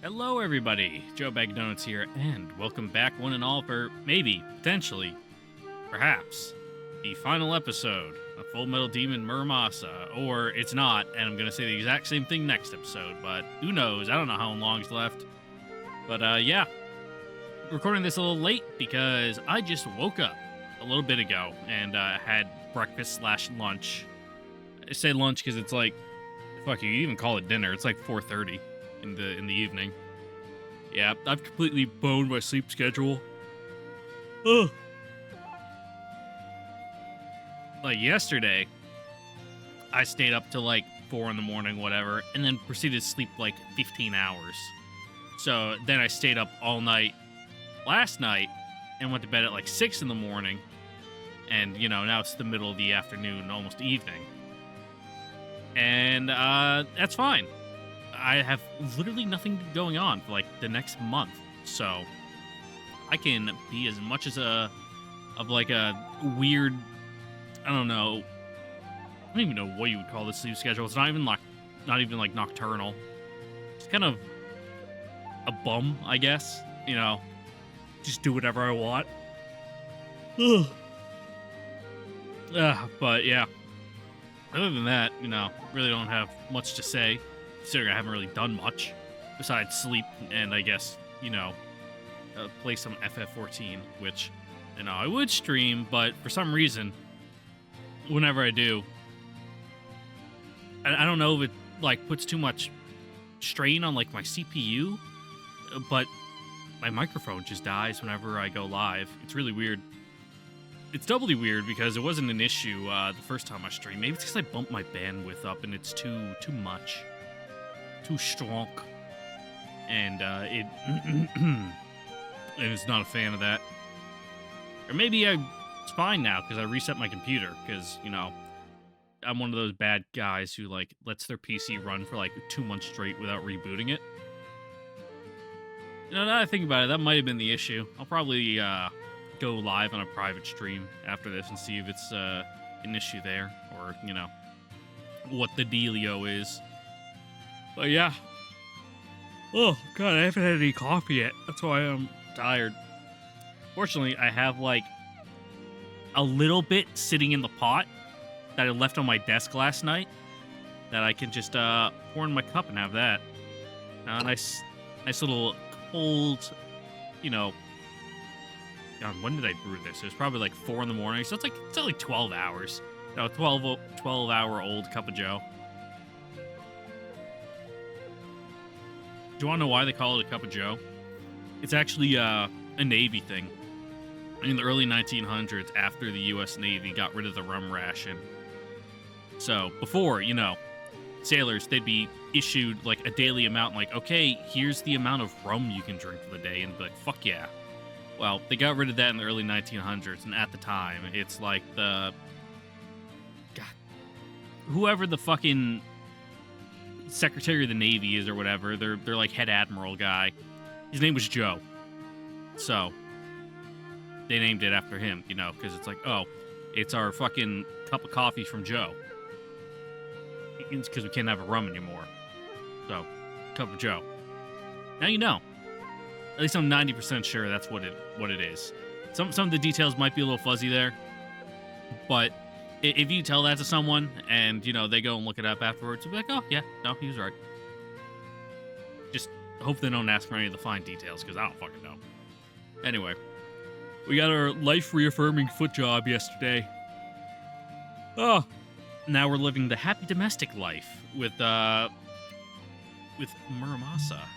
Hello, everybody. Joe Bag Donuts here, and welcome back, one and all, for maybe, potentially, perhaps, the final episode of Full Metal Demon Muramasa. Or it's not, and I'm gonna say the exact same thing next episode, but who knows? I don't know how long's left. But yeah, recording this a little late because I just woke up a little bit ago and had breakfast/lunch. I say lunch because it's like, fuck you even call it dinner. It's like 4:30 in the evening. Yeah, I've completely boned my sleep schedule. Ugh. Like yesterday, I stayed up till like 4 in the morning, whatever, and then proceeded to sleep like 15 hours. So then I stayed up all night last night and went to bed at like 6 in the morning. And, you know, now it's the middle of the afternoon, almost evening. And that's fine. I have literally nothing going on for like the next month, so I can be as much as a weird, I don't know, I don't even know what you would call this sleep schedule. It's not even like nocturnal. It's kind of a bum, I guess. You know, just do whatever I want. Ugh. But yeah, other than that, you know, really don't have much to say. Considering I haven't really done much besides sleep and I guess, you know, play some FF14, which, you know, I would stream, but for some reason, whenever I do, I don't know if it like puts too much strain on like my CPU, but my microphone just dies whenever I go live. It's really weird. It's doubly weird because it wasn't an issue the first time I streamed. Maybe it's because I bumped my bandwidth up and it's too much. Too strong, and it and it's not a fan of that. Or maybe it's fine now because I reset my computer because, you know, I'm one of those bad guys who like lets their PC run for like 2 months straight without rebooting it. You know, now that I think about it, that might have been the issue. I'll probably go live on a private stream after this and see if it's an issue there, or, you know, what the dealio is. But yeah. Oh, God, I haven't had any coffee yet. That's why I'm tired. Fortunately, I have, like, a little bit sitting in the pot that I left on my desk last night that I can just pour in my cup and have that. Nice little cold, you know. God, when did I brew this? It was probably like 4 in the morning, so it's only 12 hours. You know, 12-hour-old cup of joe. Do you want to know why they call it a cup of joe? It's actually a Navy thing. In the early 1900s, after the U.S. Navy got rid of the rum ration. So before, you know, sailors, they'd be issued like a daily amount, like, okay, here's the amount of rum you can drink for the day, and be like, fuck yeah. Well, they got rid of that in the early 1900s, and at the time, it's like God, whoever the fucking Secretary of the Navy is or whatever, they're like head admiral guy. His name was Joe. So they named it after him, you know, because it's like, oh, it's our fucking cup of coffee from Joe. It's because we can't have a rum anymore. So, cup of Joe. Now you know. At least I'm 90% sure that's what it is. Some of the details might be a little fuzzy there, but if you tell that to someone and, you know, they go and look it up afterwards, you'll be like, oh, yeah, no, he was right. Just hope they don't ask for any of the fine details, because I don't fucking know. Anyway, we got our life-reaffirming foot job yesterday. Oh, now we're living the happy domestic life with Muramasa.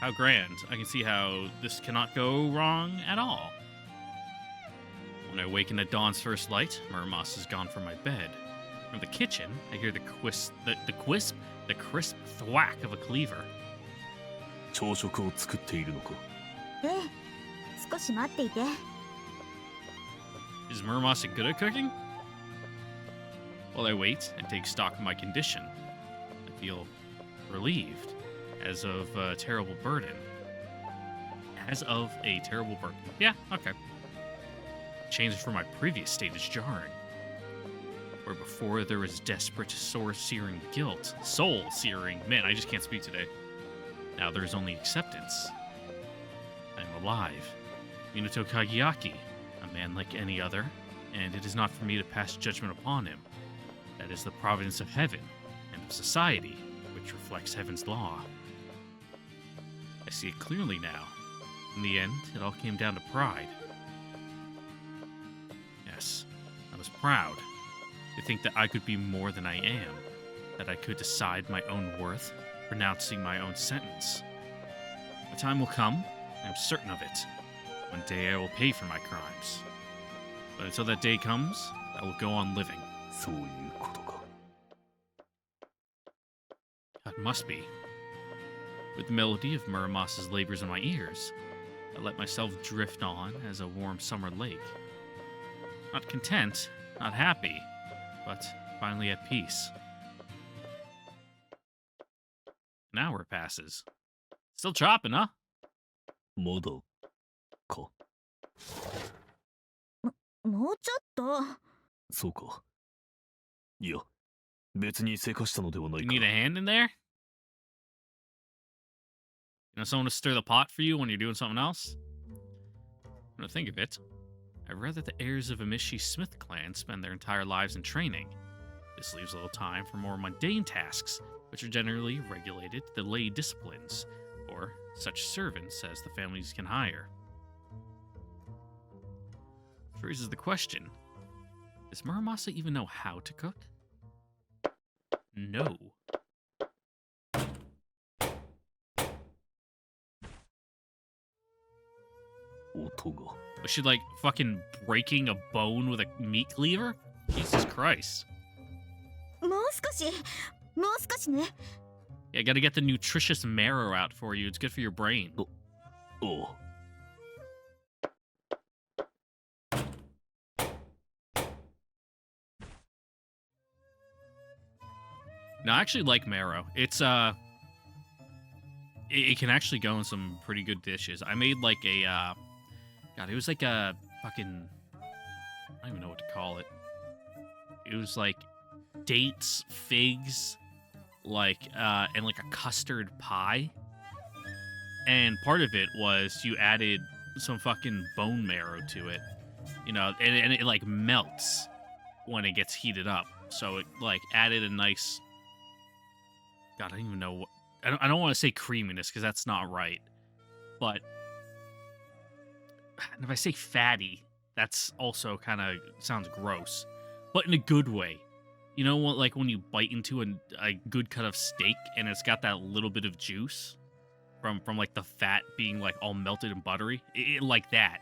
How grand. I can see how this cannot go wrong at all. When I awaken at dawn's first light, Muramasa's gone from my bed. From the kitchen, I hear the crisp thwack of a cleaver. 朝食を作っているのか。少し待っていて。Is Muramasa good at cooking? While I wait and take stock of my condition, I feel relieved, as of a terrible burden. Yeah, okay. Change from my previous state is jarring. Where before there was desperate, soul-searing guilt. Soul-searing. Man, I just can't speak today. Now there is only acceptance. I am alive. Minato Kageaki, a man like any other, and it is not for me to pass judgment upon him. That is the providence of heaven and of society, which reflects heaven's law. I see it clearly now. In the end, it all came down to pride. Yes, I was proud to think that I could be more than I am, that I could decide my own worth, pronouncing my own sentence. The time will come, I am certain of it. One day I will pay for my crimes. But until that day comes, I will go on living. そういうことか。 It must be. With the melody of Muramasa's labors in my ears, I let myself drift on as a warm summer lake. Not content, not happy, but finally at peace. An hour passes. Still chopping, huh? まだか。もうちょっと。そうか。いや、別にせかしたのではない You か。 need a hand in there? You know, someone to stir the pot for you when you're doing something else? When I think of it, I'd rather the heirs of Amishi Smith clan spend their entire lives in training. This leaves little time for more mundane tasks, which are generally regulated to the lay disciplines, or such servants as the families can hire. Which raises the question, does Muramasa even know how to cook? No. Was she like fucking breaking a bone with a meat cleaver? Jesus Christ. もう少しね。 Yeah, I gotta get the nutritious marrow out for you. It's good for your brain. おう。 No, I actually like marrow. It's it can actually go in some pretty good dishes. I made like a God, it was like a fucking, I don't even know what to call it. It was like dates, figs, like and like a custard pie. And part of it was you added some fucking bone marrow to it, you know, and it like melts when it gets heated up. So it like added a nice, God, I don't even know what, I don't want to say creaminess because that's not right. But if I say fatty, that's also kind of sounds gross, but in a good way. You know what, like when you bite into a good cut of steak and it's got that little bit of juice from like the fat being like all melted and buttery, it like that,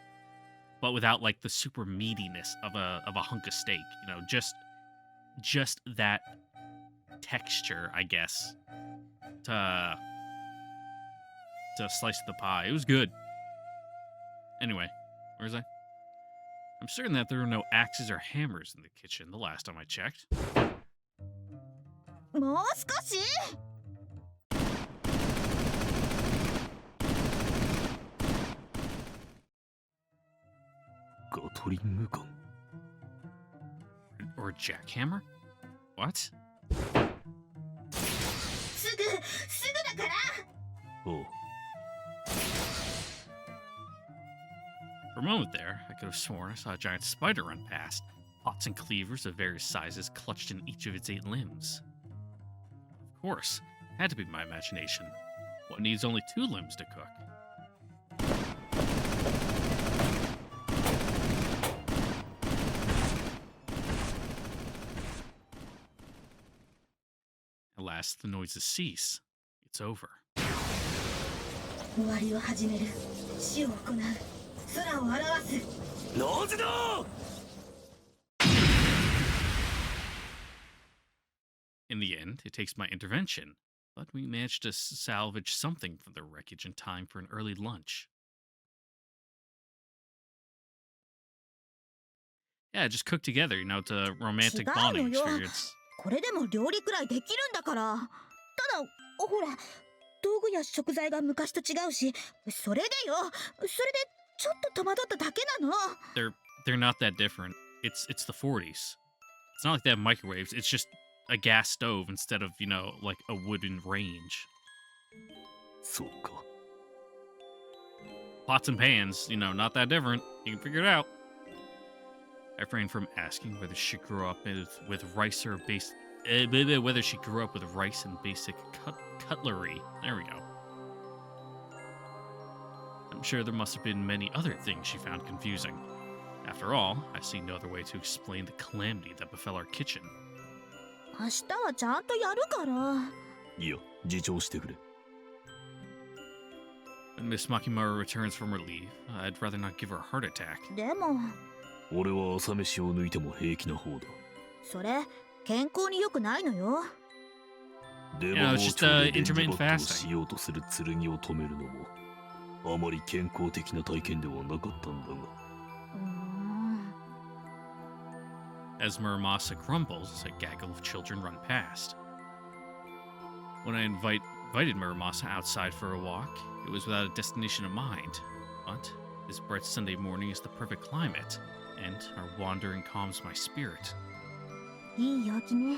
but without like the super meatiness of a hunk of steak. You know, just that texture, I guess, to slice the pie. It was good. Anyway, where was I? I'm certain that there were no axes or hammers in the kitchen the last time I checked. もう少し。 ガトリングガン。 Or a jackhammer? What? すぐだから。おう。 For a moment there, I could have sworn I saw a giant spider run past, pots and cleavers of various sizes clutched in each of its 8 limbs. Of course, it had to be my imagination. One needs only 2 limbs to cook. At last, the noises cease. It's over. 終わりを始める。死を行う。空を表す。なぜだ! In the end, it takes my intervention, but we managed to salvage something from the wreckage in time for an early lunch. Yeah, just cook together, you know, it's a romantic bonding experience. これでも料理くらいできるんだから。ただ、ほら、道具や食材が昔と違うし、それでよ。それでちょっと戸惑っただけなの。They're not that different. It's the 40s. It's not like they have microwaves. It's just a gas stove instead of, you know, like a wooden range. そうか。 Pots and pans, not that different. You can figure it out. I refrained from asking whether she grew up with rice or whether she grew up with rice and basic cutlery. There we go. I'm sure there must have been many other things she found confusing. After all, I see no other way to explain the calamity that befell our kitchen. 明日はちゃんとやるから。いや、自重してくれ。 When Miss Makimura returns from her leave, I'd rather not give her a heart attack. でも、俺は朝飯を抜いても平気な方だ。それ健康に良くないのよ。でも Yeah, 包 it's just, 丁で電 intermittent 磁バットを fasting. しようとする剣を止めるのもあまり健康的な体験ではなかったんだが。 As Muramasa grumbles, a gaggle of children run past. When I invited Muramasa outside for a walk, it was without a destination in mind. But this bright Sunday morning is the perfect climate, and our wandering calms my spirit. いい陽気ね。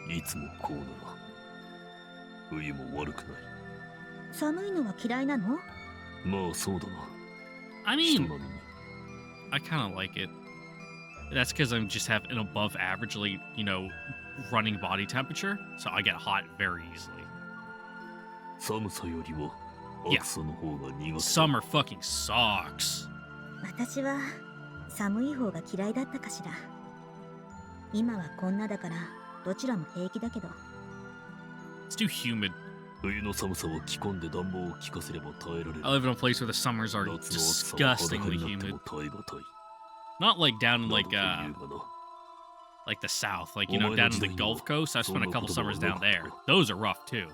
いつもこうなら冬も悪くない。寒いのは嫌いなの？まあそうだな。 I 人 mean, 並みに。 I kind of like it. That's because I just have an above averagely, running body temperature, so I get hot very easily. 寒さよりは暑さの方が苦手だ。 Summer fucking sucks. 私は寒い方が嫌いだったかしら。今はこんなだからどちらも平気だけど。 It's too humid. 冬の寒さは着込んで暖房を効かせれば耐えられる。 I live in a place where the summers are 夏の暑さは裸 disgustingly になって humid. も耐え難い。 Not like down in など like と言うがな。 like the south, like Oh, down in the mine is Gulf Coast. I spent a couple summers down there. Those are rough too.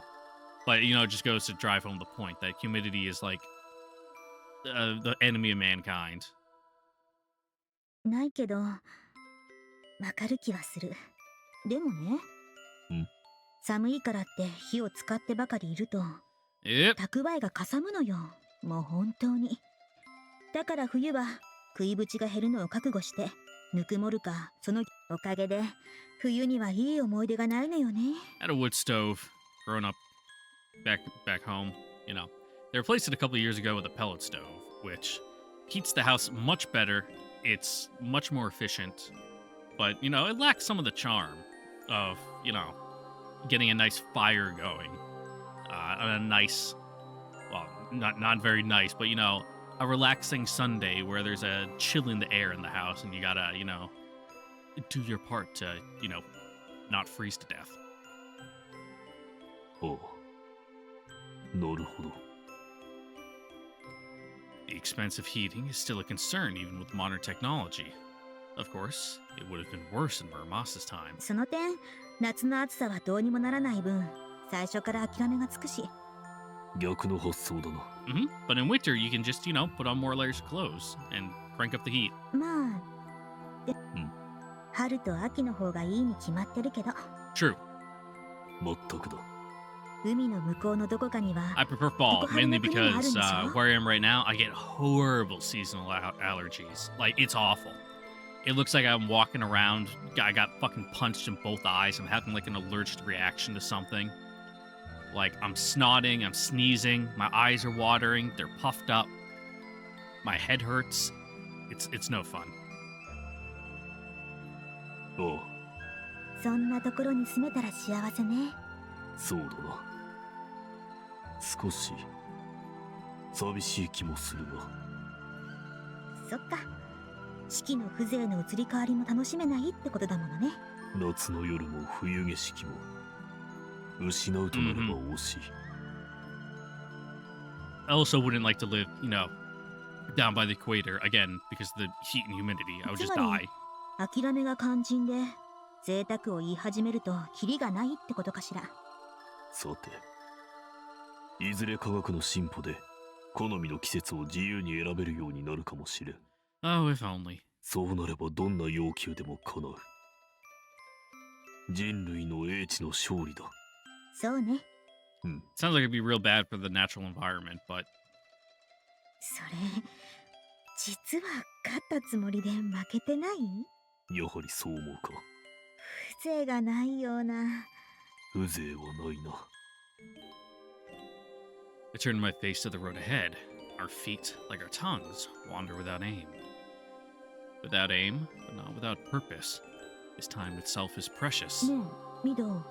But it just goes to drive home the point that humidity is like the enemy of mankind. ないけど、わかる気はする。でもね、寒いからって火を使ってばかりいると、 Yep. 蓄えがかさむのよ。もう本当に。だから冬は食いぶちが減るのを覚悟して、ぬくもるか、そのおかげで、冬にはいい思い出がないのよね。 Had a wood stove growing up back home. They replaced it a couple of years ago with a pellet stove, which heats the house much better. It's much more efficient, but it lacks some of the charm of getting a nice fire going, on a nice, well, not very nice, but a relaxing Sunday where there's a chill in the air in the house and you gotta do your part to not freeze to death. ああ、なるほど。 The expense of heating is still a concern even with modern technology. Of course, it would have been worse in Muramasa's time. その点、夏の暑さはどうにもならない分、最初から諦めがつくし。逆の発想だな。But in winter, you can just, put on more layers of clothes and crank up the heat. まあ、で、春と秋の方がいいに決まってるけど。 True. 全くだ。海の向こうのどこかには、 I prefer fall, mainly because where I am right now, I get horrible seasonal allergies. Like, it's awful. It looks like I'm walking around, I got fucking punched in both eyes, I'm having like an allergic reaction to something. Like, I'm snotting, I'm sneezing, my eyes are watering, they're puffed up, my head hurts. It's no fun. ああ、そんなところに住めたら幸せね。そうだな。少し寂しい気もするな。そっか。四季の風情の移り変わりも楽しめないってことだものね。夏の夜も冬景色も失うとなれば惜しい。I also wouldn't like to live, down by the equator again because of the heat and humidity. I would just die. 諦めが肝心で、贅沢を言い始めるとキリがないってことかしら。さて、いずれ科学の進歩で好みの季節を自由に選べるようになるかもしれん。Oh, if only. そうなればどんな要求でも叶う。人類の英知の勝利だ。そうね。Sounds like it'd be real bad for the natural environment, but それ、実は勝ったつもりで負けてない？やはりそう思うか。風情がないような。風情はないな。I turn my face to the road ahead. Our feet, like our tongues, wander without aim. Without aim, but not without purpose. This time itself is precious. ねえ、ミド。ん？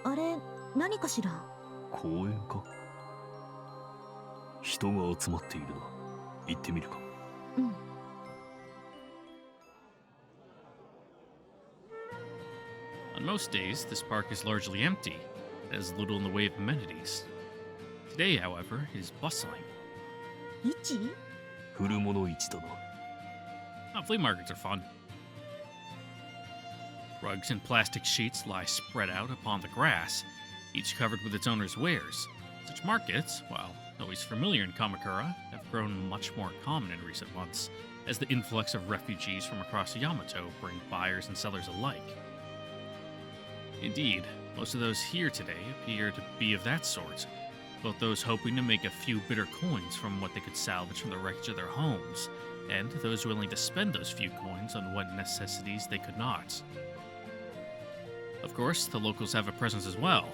あれ、何かしら？公園か？人が集まっているな。行ってみるか。うん。On most days, this park is largely empty. It has little in the way of amenities. Today, however, it is bustling. 市？古物市だな。Flea markets are fun. Rugs and plastic sheets lie spread out upon the grass, each covered with its owner's wares. Such markets, while always familiar in Kamakura, have grown much more common in recent months, as the influx of refugees from across Yamato bring buyers and sellers alike. Indeed, most of those here today appear to be of that sort, both those hoping to make a few bitter coins from what they could salvage from the wreckage of their homes, and those willing to spend those few coins on what necessities they could not. Of course, the locals have a presence as well.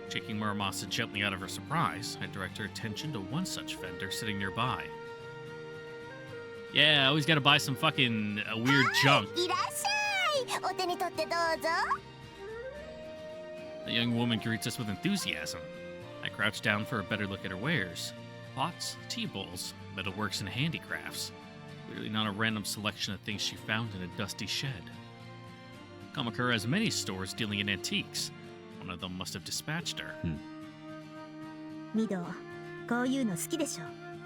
Shaking Muramasa gently out of her surprise, I direct her attention to one such vendor sitting nearby. Yeah, I always gotta buy some fucking weird junk. いらっしゃい。お手に取ってどうぞ。 The young woman greets us with enthusiasm. I crouch down for a better look at her wares. Pots, tea bowls, metalworks, and handicrafts. Clearly not a random selection of things she found in a dusty shed. Kamakura has many stores dealing in antiques. One of them must have dispatched her. ミド、こういうの好きでしょ？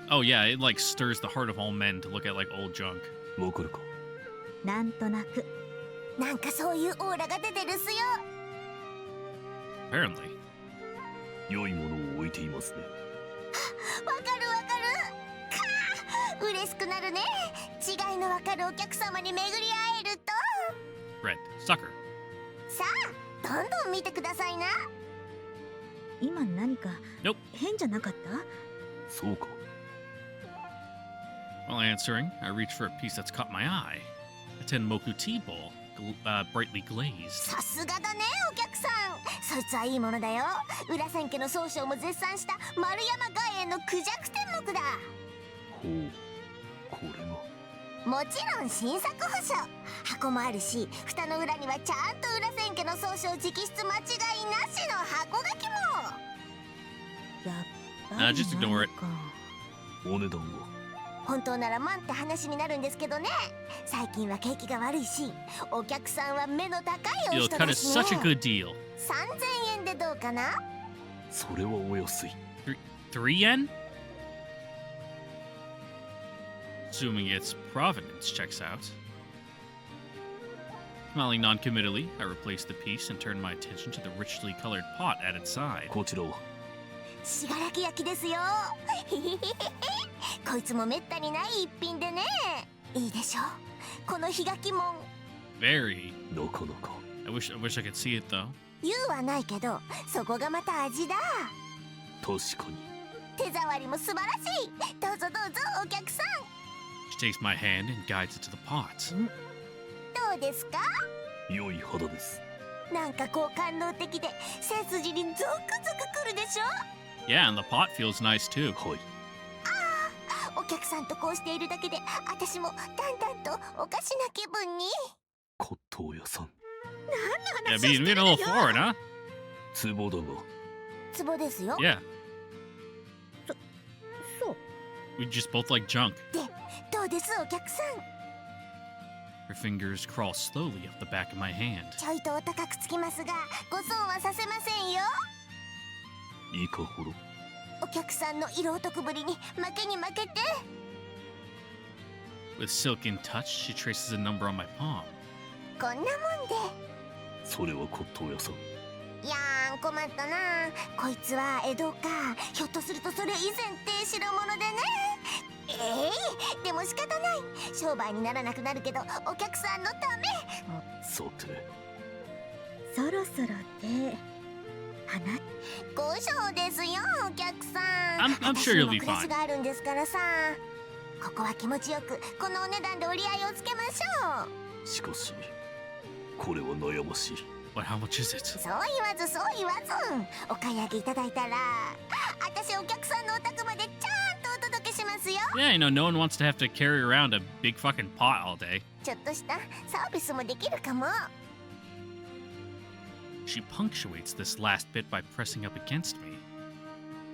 Oh yeah, it like stirs the heart of all men to look at like old junk. わかるか？なんとなく。なんかそういうオーラが出てるっすよ。 Apparently. 良いものを置いていますね。わかるわかる。かあ、嬉しくなるね。違いのわかるお客様に巡り会えると。 Red, sucker. さあ、どんどん見てくださいな。今何か Nope. 変じゃなかった？そうか。 While answering, I reach for a piece that's caught my eye. A Tenmoku tea bowl, brightly glazed. さすがだね、お客さん。そいつはいいものだよ。裏千家の総称も絶賛した丸山外苑のクジャク天目だ。ほう、これが。もちろん新作保証。箱もあるし、蓋の裏にはちゃんと裏千家の総称直筆間違いなしの箱書きも。やっぱり just ignore it. お値段は？本当なら万って話になるんですけどね。最近は景気が悪いし、お客さんは目の高いお You'll 人 cut だ us し such a ね。good deal. 3000円でどうかな？それはお安い。3 yen? Assuming its provenance checks out. Smiling non-committally, I replace the piece and turn my attention to the richly colored pot at its side. こちらは？信楽焼ですよ。こいつもめったにない一品でね。いいでしょ。このひがきもん。Very. なかなか。I wish I could see it though. 言うはないけど、そこがまた味だ。確かに。手触りも素晴らしい。どうぞどうぞお客さん。 She takes my hand and guides it to the pot. どうですか？良い肌です。なんかこう感動的で背筋にゾクゾクくるでしょ。 Yeah, and the pot feels nice too. はい。お客さんとこうしているだけで、私もだんだんとおかしな気分に。骨董屋さん。 Yeah, being a little foreign, huh? 壺だが。壺ですよ。 Yeah, そう。 we just both like junk. で、どうですお客さん。 Her fingers crawl slowly up the back of my hand. ちょいとお高くつきますが、ご損はさせませんよ。いかほど。お客さんの色男ぶりに負けに負けて。 With silken touch, she traces a number on my palm. こんなもんで。それは骨董屋さん。いやーん、困ったな。こいつは江戸か。ひょっとするとそれ以前って代物でね。でも仕方ない。商売にならなくなるけど、お客さんのため。さて。そろそろ手放っ。ご賞ですよ、お客さん。I'm sure you'll be 私にもクラス fine. があるんですからさ。ここは気持ちよく、このお値段で折り合いをつけましょう。しかし、これは悩ましい。What? How much is it? そう言わずそう言わず、お買い上げいただいたら私お客さんのお宅までちゃんとお届けしますよ。 Yeah, no one wants to have to carry around a big fucking pot all day. ちょっとしたサービスもできるかも。 She punctuates this last bit by pressing up against me.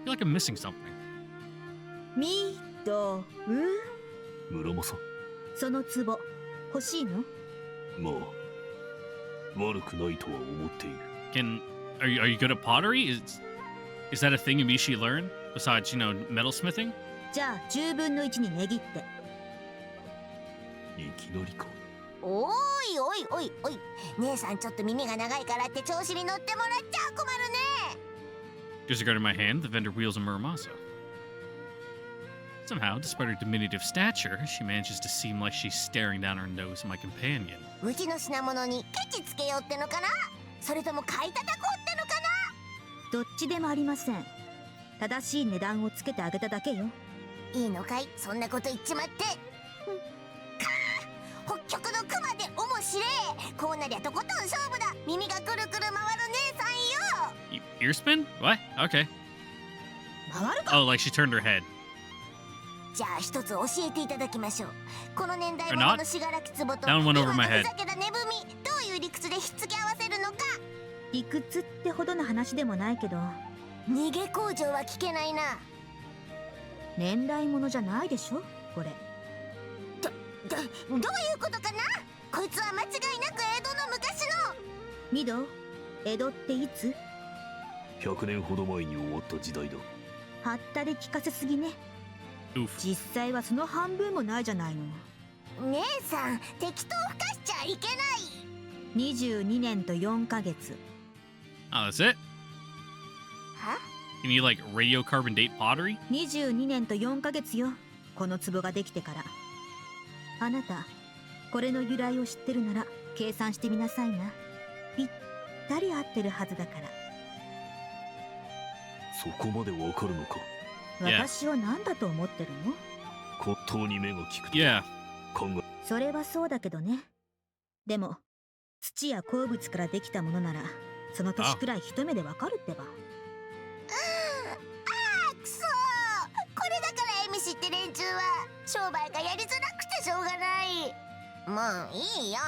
I feel like I'm missing something. みどう村正。その壺欲しいの？まあ悪くないとは思っている。 Are you good at pottery? Is that a thing Amishi learned besides, metalsmithing? じゃあ10分の1に値切って。いきなりか。おーいおいおいおい、姉さんちょっと耳が長いからって調子に乗ってもらっちゃ困るね。 Disregarding my hand, the vendor wheels a Muramasa. Somehow, despite her diminutive stature, she manages to seem like she's staring down her nose at my companion. うちの品物にケチつけようってのかな、それとも買い叩こうってのかな。どっちでもありません。正しい値段をつけてあげただけよ。いいのかい、そんなこと言っちまって。北極の熊で面白え。こうなりゃとことん勝負だ。耳がくるくる回る姉さんよ。 Ear spin? What? Okay. 回るか。 Oh, like she turned her head. じゃあ一つ教えていただきましょう。この年代 Or 物 not? の信楽壺と That one went over 今 my の head. ふざけた値踏み、どういう理屈でひっつき合わせるのか。理屈ってほどの話でもないけど、逃げ工場は聞けないな。年代物じゃないでしょこれ。どういうことかな。こいつは間違いなく江戸の昔の。ミド、江戸っていつ100年ほど前に終わった時代だ。はったり聞かせすぎね。 Oof. 実際はその半分もないじゃないの。姉さん適当ふかしちゃいけない。22年と4ヶ月。 Oh, that's it? は You need like radiocarbon date pottery? 22年と4ヶ月よ、この壺ができてから。あなたこれの由来を知ってるなら計算してみなさいな。ぴったり合ってるはずだから。そこまでわかるのか。 Yeah. 私を何だと思ってるの？骨董に目が利くと Yeah. 考え。それはそうだけどね。でも土や鉱物からできたものならその年くらい一目でわかるってば。くそー、これだからエミシって連中は商売がやりづらくてしょうがない。もういいよ、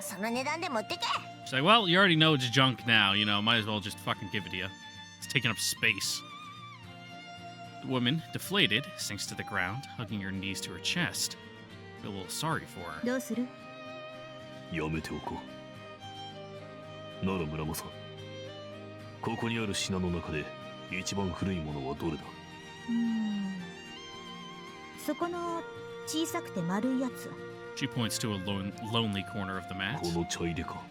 その値段で持ってけ。 She's like, well, you already know it's junk now, might as well just fucking give it to you. It's taking up space. The woman, deflated, sinks to the ground, hugging her knees to her chest. I feel a little sorry for her. どうする？やめておこう。なら村正、ここにある品の中で一番古いものはどれだ？そこの小さくて丸いやつ。 She points to a lonely corner of the mat. この茶入れか。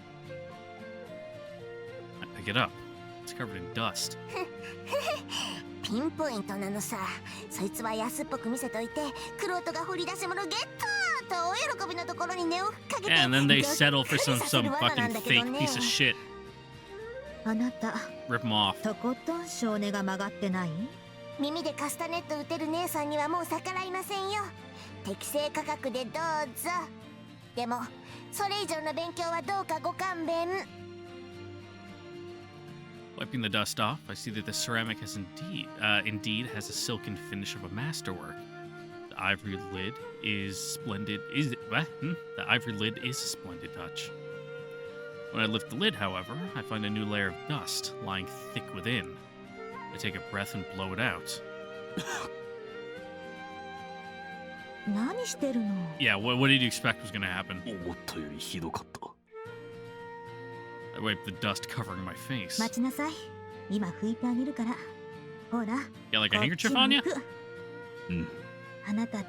I pick it up. It's covered in dust. ピンポイントなのさ。そいつは安っぽく見せといて、クロートが掘り出し物ゲットとお喜びのところに根をふっかけて、 Yeah, and then they どっ settle for くり some させる fucking 罠なんだけど fake ね。 piece of shit. あなた Rip them off. とことん性根が曲がってない？耳でカスタネット打てる姉さんにはもう逆らいませんよ。適正価格でどうぞ。でもそれ以上の勉強はどうかご勘弁。 Wiping the dust off, I see that the ceramic has indeed has a silken finish of a masterwork. The ivory lid is splendid. The ivory lid is a splendid touch. When I lift the lid, however, I find a new layer of dust lying thick within. I take a breath and blow it out. 何してるの？ Yeah, what did you expect was going to happen? 思ったよりひどかった。I wipe the dust covering my face. 待ちなさい。今拭いてあげるから。ほら。 Yeah, like a こっ handkerchief ち on 向 you? く。うん。あなたって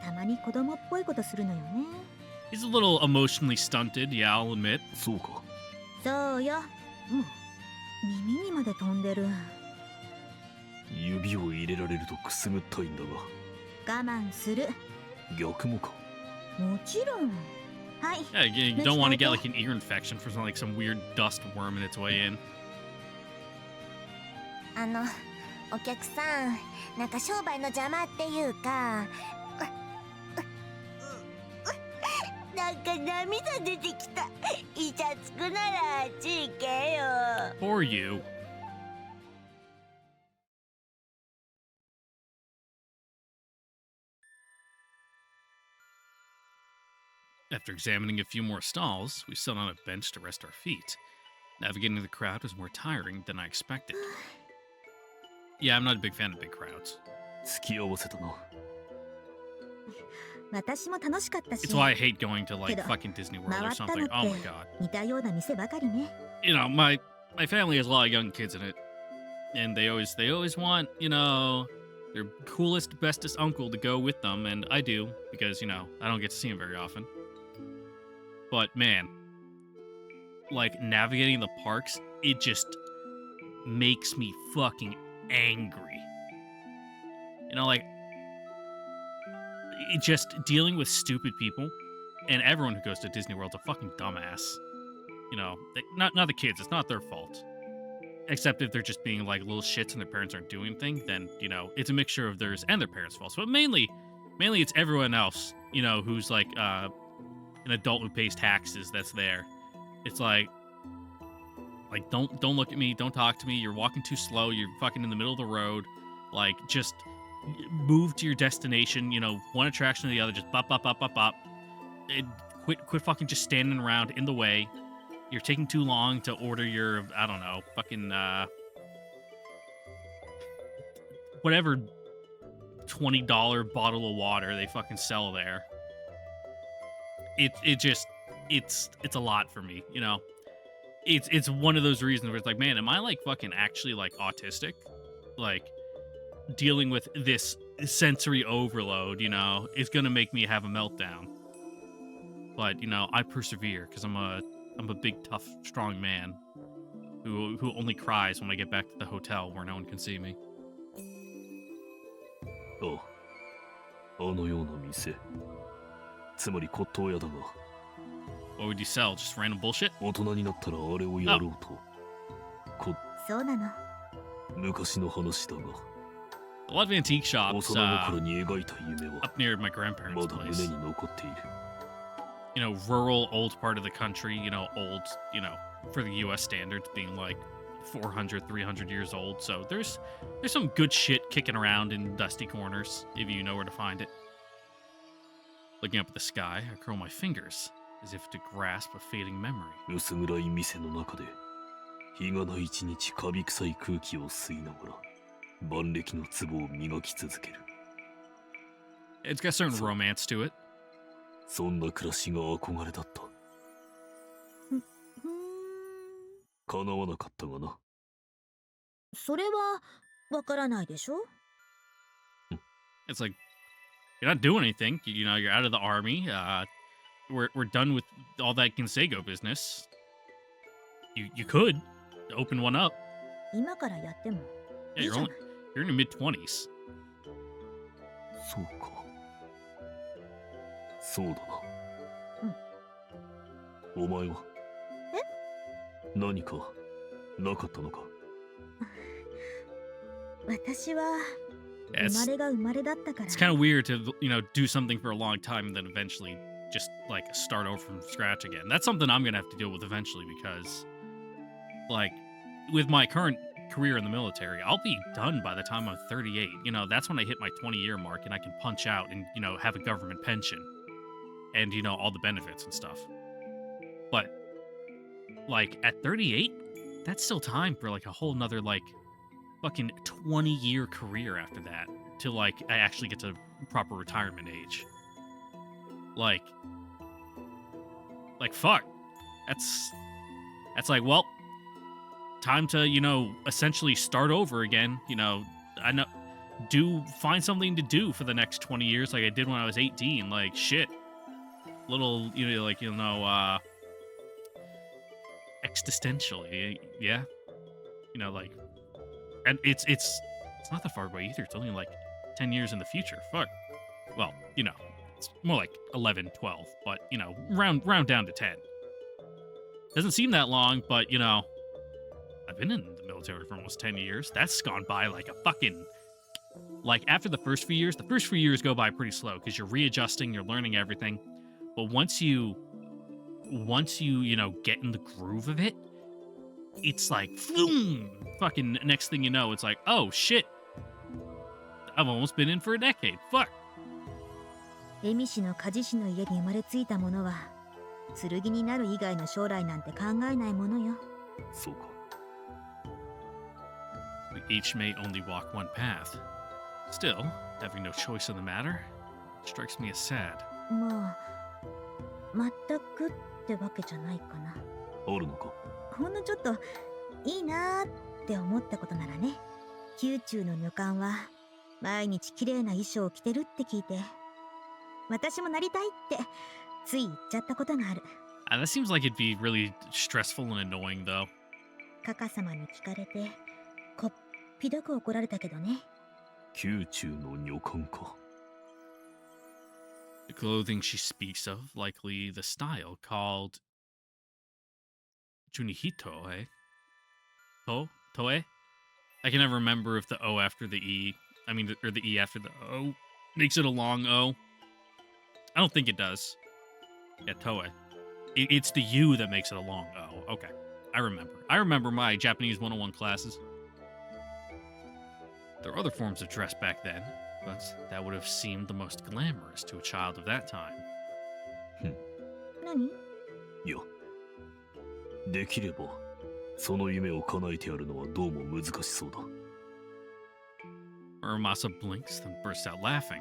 たまに子供っぽいことするのよね。 He's a little emotionally stunted, yeah, I'll admit. そうか。そうよ。もう耳にまで飛んでる。指を入れられるとくすぐったいんだが。我慢する。逆もか。もちろん。はい。 Yeah, you don't want to get like an ear infection from like some weird dust worming its way in. お客さん、なんか商売の邪魔っていうか、なんか涙出てきた。イチャつくならあっち行けよ。 For you. After examining a few more stalls, we sat on a bench to rest our feet. Navigating the crowd was more tiring than I expected. Yeah, I'm not a big fan of big crowds. 付き合わせたな。私も楽しかったし It's why I hate going to like Kiddo, fucking Disney World or 回ったの something. っ Oh my て god. 似たような店ばかりね。 You know, my family has a lot of young kids in it. And they always want, you know, their coolest, bestest uncle to go with them, and I do, because, you know, I don't get to see him very often. But man, like navigating the parks, it just makes me fucking angry. You know, like it just dealing with stupid people, and everyone who goes to Disney World's a fucking dumbass. You know, not the kids, it's not their fault. Except if they're just being like little shits and their parents aren't doing anything, then, you know, it's a mixture of theirs and their parents' faults. But mainly it's everyone else, you know, who's like an adult who pays taxes that's there. It's like don't look at me, don't talk to me, you're walking too slow, you're fucking in the middle of the road. Like, just move to your destination, you know, one attraction to the other, just bop. And quit fucking just standing around in the way. You're taking too long to order your, I don't know, fucking, whatever $20 bottle of water they fucking sell there. It's a lot for me, you know? It's one of those reasons where it's like, man, am I like fucking actually like autistic? Like, dealing with this sensory overload, you know, is gonna make me have a meltdown. But, you know, I persevere because I'm a big, tough, strong man who only cries when I get back to the hotel where no one can see me. ああ、あのような店。つまり骨董屋だが、 What would you sell? Just random bullshit? 大人になったらあれをやろうと。そうなの。昔の話だが、 A lot of antique 幼 shops 心に描いた夢は up near my grandparents' まだ place. 胸に残っている。 You know, rural, old part of the country, you know, old, you know, for the US standards, being like 400, 300 years old. So there's some good shit kicking around in dusty corners, if you know where to find it. Looking up at the sky, I curl my fingers, as if to grasp a fading memory. 薄暗い店の中で、日がない一日カビ臭い空気を吸いながら、万暦の壺を磨き続ける。 It's got certain romance to it. そんな暮らしが憧れだった。叶わなかったがな。それはわからないでしょ。 It's like, you're not doing anything. You know, you're out of the army. We're done with all that Kinsego business. You could open one up. 今からやっても Yeah, いいじゃない。 you're in your mid-20s. そうか。そうだな。お前は？何かなかったのか？私は Yeah, 生まれが生まれだったから。 it's kind of weird to, you know, do something for a long time and then eventually just like start over from scratch again. That's something I'm gonna have to deal with eventually because, like, with my current career in the military, I'll be done by the time I'm 38. You know, that's when I hit my 20-year mark and I can punch out and, you know, have a government pension and, you know, all the benefits and stuff. But like at 38, that's still time for like a whole nother like fucking 20-year career after that till like I actually get to proper retirement age. Like fuck. That's like, well, time to, you know, essentially start over again. You know, I know, find something to do for the next 20 years like I did when I was 18. Like shit. Little, you know, like, you know, existentially, yeah. You know, like, and it's not that far away either. It's only like 10 years in the future. Fuck. Well, you know, it's more like 11, 12, but, you know, round down to 10. Doesn't seem that long, but, you know, I've been in the military for almost 10 years. That's gone by like a fucking, like, after the first few years go by pretty slow because you're readjusting, you're learning everything. But once you once you, get in the groove of it, it's like, boom, fucking next thing you know, it's like, oh shit, I've almost been in for a decade. Fuck. 蝦夷氏の鍛冶師の家に生まれついた者は剣になる以外の将来なんて考えないものよ。そうか。 We each may only walk one path. Still, having no choice in the matter strikes me as sad. まあ全くってわけじゃないかな。あるのか。ほんのちょっといいなーって思ったことならね。宮中の女官は毎日綺麗な衣装を着てるって聞いて、私もなりたいってつい言っちゃったことがある。That seems like it'd be really stressful and annoying, though. カカ様に聞かれてこっぴどく怒られたけどね。宮中の女官か。 The clothing she speaks of, likely the style called Junihito, eh? Toe? I can never remember if the O after the E, or the E after the O makes it a long O. I don't think it does. Yeah, Toe. It's the U that makes it a long O. Okay, I remember. I remember my Japanese 101 classes. There were other forms of dress back then, but that would have seemed the most glamorous to a child of that time. 何？いや、できればその夢を叶えてやるのはどうも難しそうだ。Muramasa blinks, then bursts out laughing.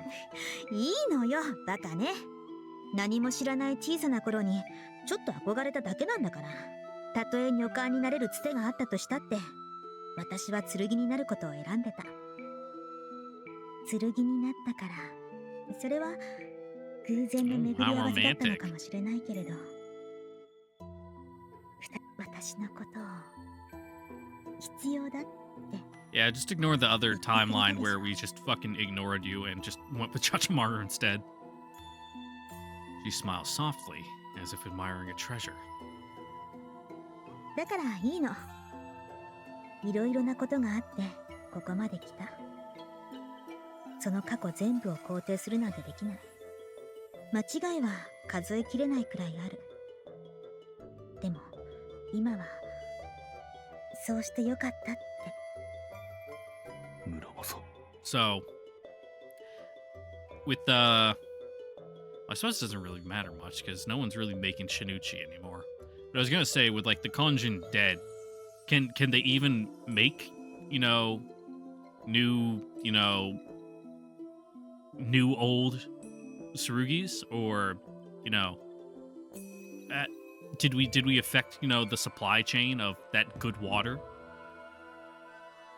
いいのよ、バカね。何も知らない小さな頃にちょっと憧れただけなんだから。たとえ女官になれるつてがあったとしたって、私は剣になることを選んでた。剣になったから、それは偶然の巡り合わせだったのかもしれないけれど、私のことを必要だって。Yeah, just ignore the other timeline where we just fucking ignored you and just went with Chachamaru instead. She smiles softly, as if admiring a treasure. だからいいの。いろいろなことがあってここまで来た。その過去全部を肯定するなんてできない。間違いは数えきれないくらいある。でも今はそうしてよかったって。Muramasa. So, with the... I suppose it doesn't really matter much, because no one's really making Shinichi anymore. But I was gonna say, with, like, the Konjin dead, can they even make, new, new old Tsurugis? Or, did we affect, the supply chain of that good water?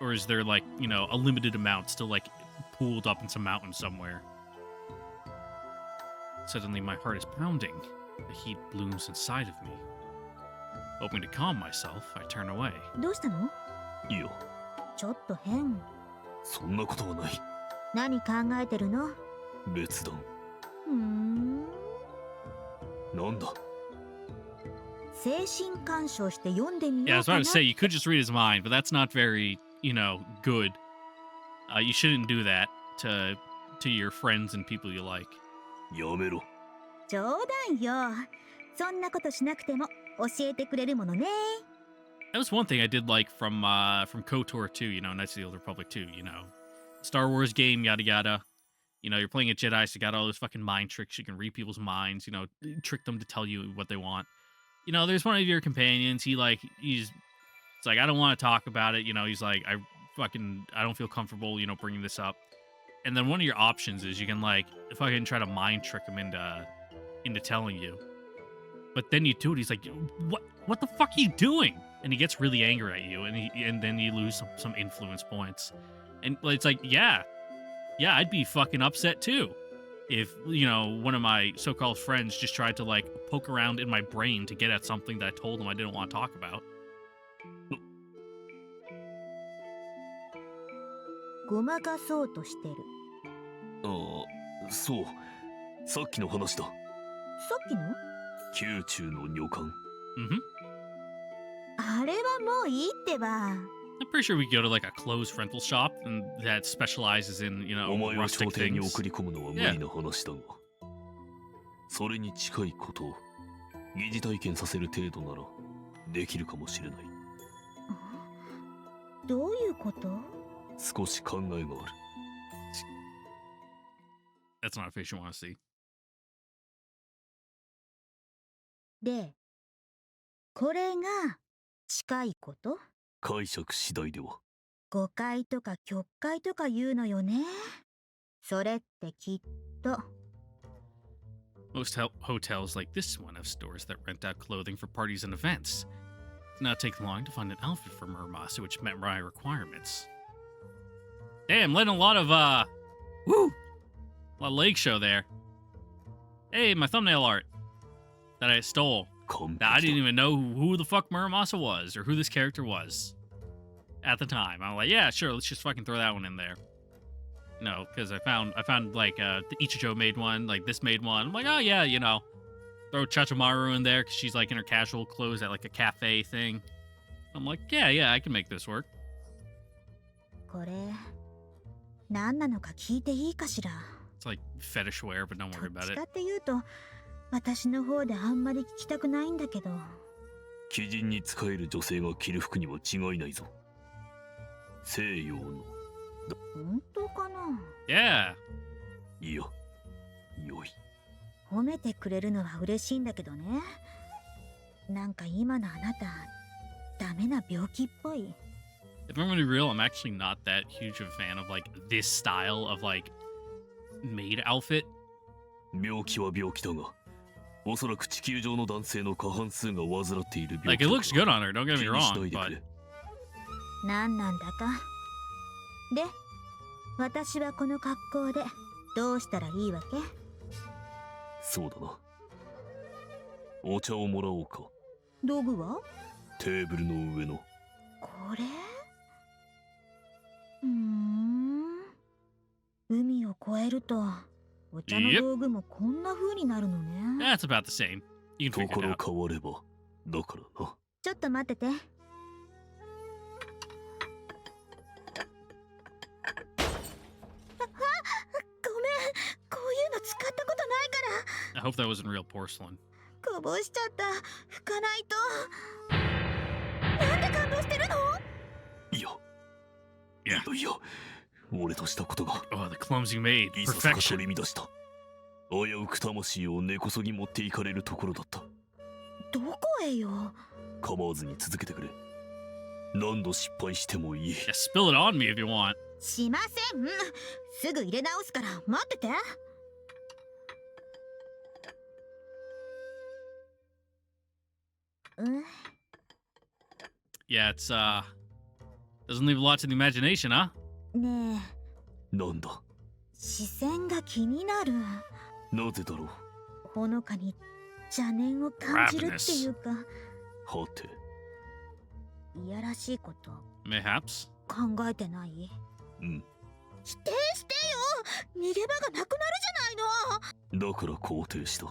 Or is there, like, a limited amount still, like, pooled up in some mountain somewhere? Suddenly my heart is pounding. The heat blooms inside of me. Hoping to calm myself, I turn away. どうしたの？いいよ。ちょっと変。そんなことはない。何考えてるの？別段。なんだ？精神干渉して読んでみようかな。 Yeah, I was about to say, you could just read his mind, but that's not very, good. You shouldn't do that to your friends and people you like. やめろ。冗談よ。そんなことしなくても教えてくれるものね。That was one thing I did like from KOTOR 2, Knights of the Old Republic 2, Star Wars game, yada yada. You're playing a Jedi, so you got all those fucking mind tricks. You can read people's minds, trick them to tell you what they want. There's one of your companions, it's like, I don't want to talk about it, he's like, I don't feel comfortable, bringing this up. And then one of your options is you can, like, fucking try to mind trick him into telling you. But then you do it, he's like, what the fuck are you doing? And he gets really angry at you, and then you lose some influence points. And it's like, yeah, I'd be fucking upset too. If, one of my so-called friends just tried to, like, poke around in my brain to get at something that I told them I didn't want to talk about. ごまかそうとしてる。ああ、そう。さっきの話だ。さっきの？宮中の女官。あれはもういいってば。I'm pretty sure we could go to, like, a clothes rental shop and that specializes in, お前を朝 rustic 廷に things. 送り込むのは無理な話だが、それに近いことを疑似体験させる程度ならできるかもしれない。どういうこと？少し考えがある。 That's not a face you want to see. で、これが近いこと？解釈次第では。誤解とか曲解とか言うのよね。それってきっと。Most hotels like this one have stores that rent out clothing for parties and events. It did not take long to find an outfit for Muramasa which met my requirements. Damn, letting a lot of a lot of leg show there. Hey, my thumbnail art that I stole. I didn't even know who the fuck Muramasa was or who this character was at the time. I'm like, yeah, sure, let's just fucking throw that one in there. No, because I found like the Ichijo made one, like this made one. I'm like, oh yeah, you know, throw Chachamaru in there because she's like in her casual clothes at like a cafe thing. I'm like, yeah, I can make this work. これ、何なのか聞いていいかしら。It's like fetish wear, but don't worry どっ about ち it. かっていうと、私の方であんまり聞きたくないんだけど。貴人に仕える女性が着る服には違いないぞ。西洋の。本当かな？ Yeah. いや、良い。褒めてくれるのは嬉しいんだけどね。なんか今のあなた、ダメな病気っぽい。If I'm gonna be real, I'm actually not that huge of a fan of like this style of like maid outfit. 病気は病気だが、おそらく地球上の男性の過半数が患っている病気 Like だ it から looks good on her, don't get 気 me にし wrong, ないでく but れ。何なんだか。で、私はこの格好でどうしたらいいわけ？そうだな。お茶をもらおうか。道具は？テーブルの上の。これ？海を越えるとお茶の道具もこんな風になるのね。that's about the same. You can と figure こ it ろ out. 変われば、だからな。ちょっと待ってて。ごめん、こういうの使ったことないか I hope that wasn't real porcelain. ら。こぼしちゃった。拭かないと。なんで感動してるの？いや、いや、俺としたことが Oh, the clumsy maid. いささか Perfection. 取り乱した。危うく魂を根こそぎ持っていかれるところだった。どこへよ。構わずに続けてくれ。何度失敗してもいい。 Yeah, spill it on me if you want. しません。すぐ入れ直すから待ってて。Yeah, it's doesn't leave a lot to the imagination, huh? ねえ、なんだ、視線が気になる。なぜだろう。ほのかに邪念を感じるっていうか、はて、いやらしいこと Mayhaps. 考えてない？うん。否定してよ。逃げ場がなくなるじゃないの。だから肯定した。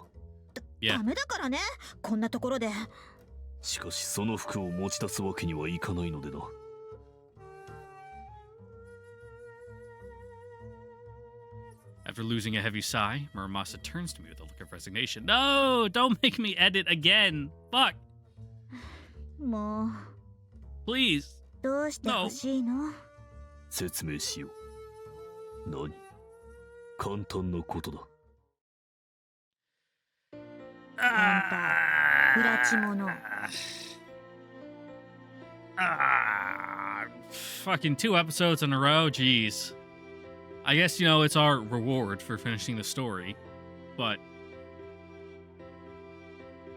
Yeah. ダメだからね、こんなところで。しかしその服を持ち出すわけにはいかないのでな。After losing a heavy sigh, Muramasa turns to me with a look of resignation. No, don't make me edit again. Fuck. もう Please. どうしてほしいの？説明しよう。何？簡単なことだ。不拉致者。Fucking 2 episodes in a row. Jeez. I guess, you know, it's our reward for finishing the story. But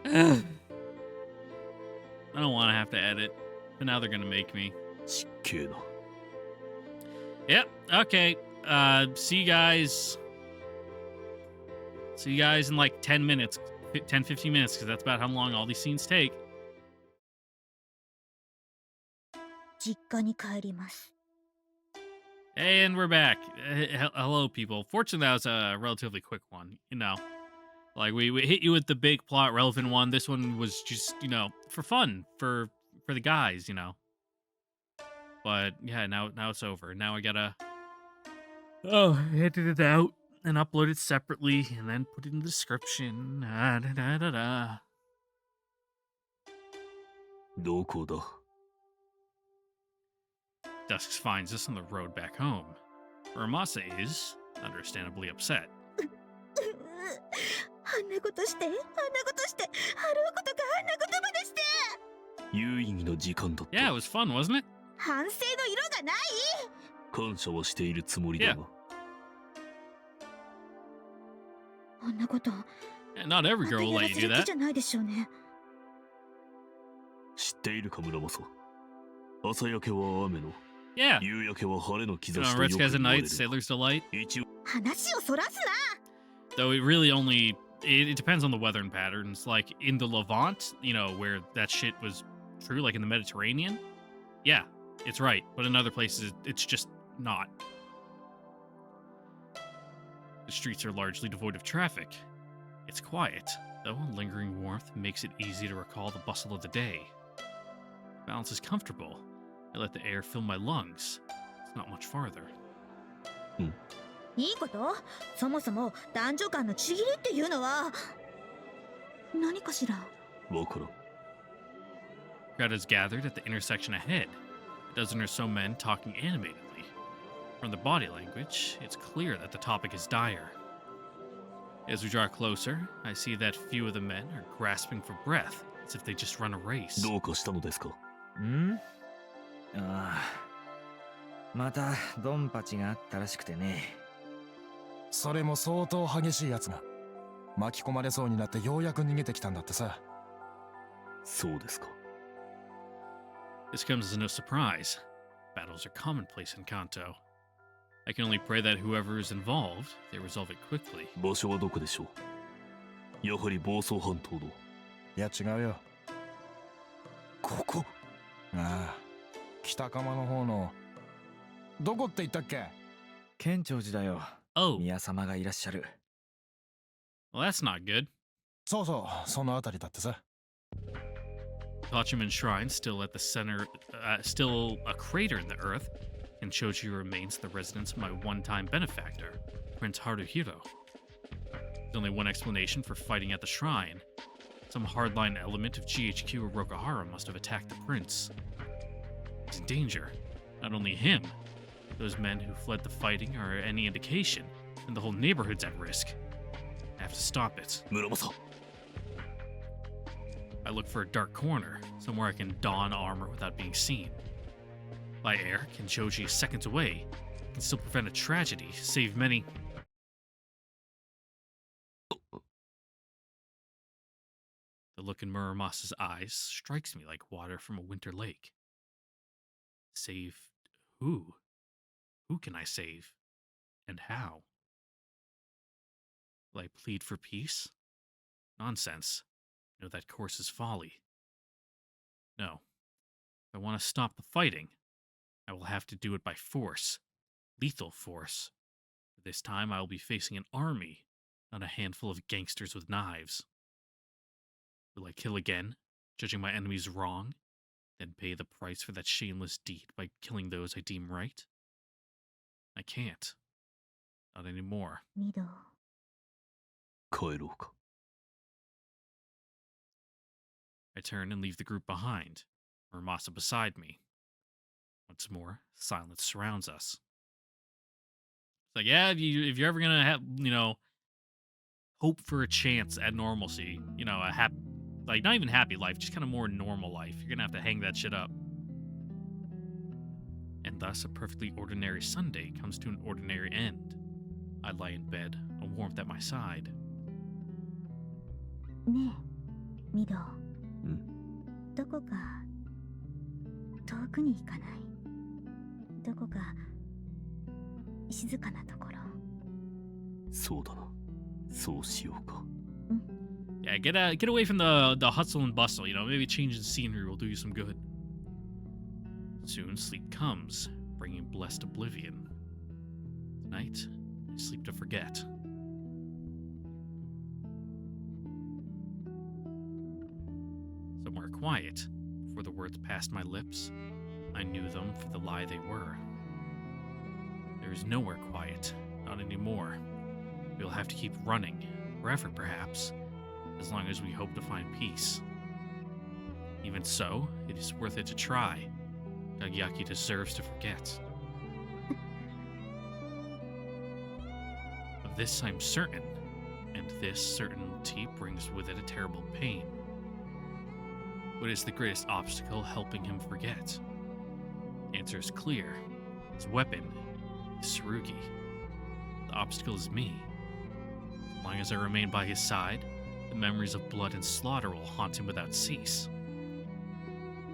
I don't want to have to edit. But now they're going to make me. ちっけえな。 Yep. Okay. See you guys. See you guys in like 10 minutes. 10, 15 minutes, because that's about how long all these scenes take. 実家に帰ります。 And we're back. Hello, people. Fortunately, that was a relatively quick one. You know, like we hit you with the big plot relevant one. This one was just, you know, for fun, for the guys, you know. But yeah, now it's over. Now I gotta edit it out and upload it separately, and then put it in the description. どこだ Dusk finds us on the road back home. Muramasa is, understandably, upset. あんなことして、あんなことして、あろうことかあんなことまでして。有意義な時間だった Yeah, it was fun, wasn't it? 反省の色がない。感謝はしているつもりだが、あんなこと、 Yeah, not every また girl will やら let せ you る do 気 that. じゃないでしょうね。知っているか村正。朝焼けは雨の、 Yeah. 夕焼けは晴れの兆 You し know, とよ Red く Skies 言 at われ Night, る Sailor's Delight. 一応話をそらすな。 Though it really only it depends on the weather and patterns. Like in the Levant, you know, where that shit was true, like in the Mediterranean. Yeah, it's right. But in other places, it's just not. The streets are largely devoid of traffic. It's quiet, though lingering warmth makes it easy to recall the bustle of the day. The balance is comfortable. I let the air fill my lungs. It's not much farther. いいこと？そもそも男女間のちぎりっていうのは何かしら。わからん。 Crowd is gathered at the intersection ahead. A dozen or so men talking animatedly. From the body language, it's clear that the topic is dire. As we draw closer, I see that few of the men are grasping for breath, as if they just run a race. どうかしたのですか。ん？ああ、またドンパチがあったらしくてね。それも相当激しいやつが巻き込まれそうになってようやく逃げてきたんだってさ。そうですか。 This comes as no surprise. Battles are commonplace in Kanto. I can only pray that whoever is involved, they resolve it quickly. 場所はどこでしょう。やはり房総半島の。いや違うよ。ここ。ああ、北釜の方のどこって言ったっけ？県庁寺だよ。 Oh, 宮様がいらっしゃる。 well, that's not good. そうそう、そのあたりだってさ。 Hachiman Shrine, still at the center, still a crater in the earth, and Choji remains the residence of my one-time benefactor, Prince Haruhiro. There's only one explanation for fighting at the shrine. Some hardline element of GHQ or Rokuhara must have attacked the prince. He's in danger. Not only him, those men who fled the fighting are any indication, and the whole neighborhood's at risk. I have to stop it. 村正。 I look for a dark corner, somewhere I can don armor without being seen. By air, Kinchoji is seconds away, can still prevent a tragedy, save many. The look in Muramasa's eyes strikes me like water from a winter lake. Save who? Who can I save? And how? Will I plead for peace? Nonsense. No, that course is folly. No. If I want to stop the fighting, I will have to do it by force. Lethal force. This time I will be facing an army, not a handful of gangsters with knives. Will I kill again, judging my enemies wrong, then pay the price for that shameless deed by killing those I deem right? I can't. Not anymore. ミド。帰ろうか。 I turn and leave the group behind, Muramasa beside me. Once more, silence surrounds us. It's like, yeah, if you're ever gonna have, hope for a chance at normalcy, a happy, like not even happy life, just kind of more normal life, you're gonna have to hang that shit up. And thus, a perfectly ordinary Sunday comes to an ordinary end. I lie in bed, a warmth at my side. ねえ、ミド。ん？どこか遠くに行かない？どこか静かなところ。そうだな。そうしようか。Yeah, get away from the hustle and bustle, maybe change the scenery will do you some good. Soon sleep comes, bringing blessed oblivion. Tonight, I sleep to forget. Somewhere quiet, before the words passed my lips, I knew them for the lie they were. There is nowhere quiet, not anymore. We'll have to keep running, forever perhaps, as long as we hope to find peace. Even so, it is worth it to try. Kagyaki deserves to forget. Of this I'm certain, and this certainty brings with it a terrible pain. What is the greatest obstacle helping him forget? The answer is clear. His weapon is Tsurugi. The obstacle is me. As long as I remain by his side, the memories of blood and slaughter will haunt him without cease.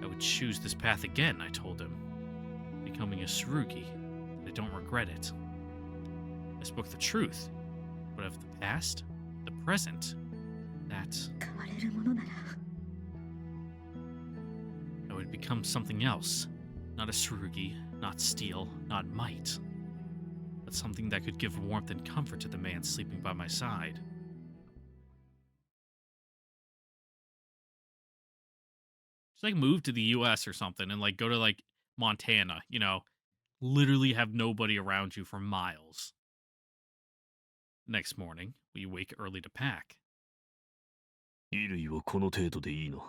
I would choose this path again, I told him, becoming a Tsurugi, but I don't regret it. I spoke the truth, but of the past, the present, that 変われるものなら I would become something else. Not a Tsurugi, not steel, not might, but something that could give warmth and comfort to the man sleeping by my side. Just like move to the US or something and like go to like Montana, you know, literally have nobody around you for miles. Next morning, we wake early to pack. 衣類はこの程度でいいの。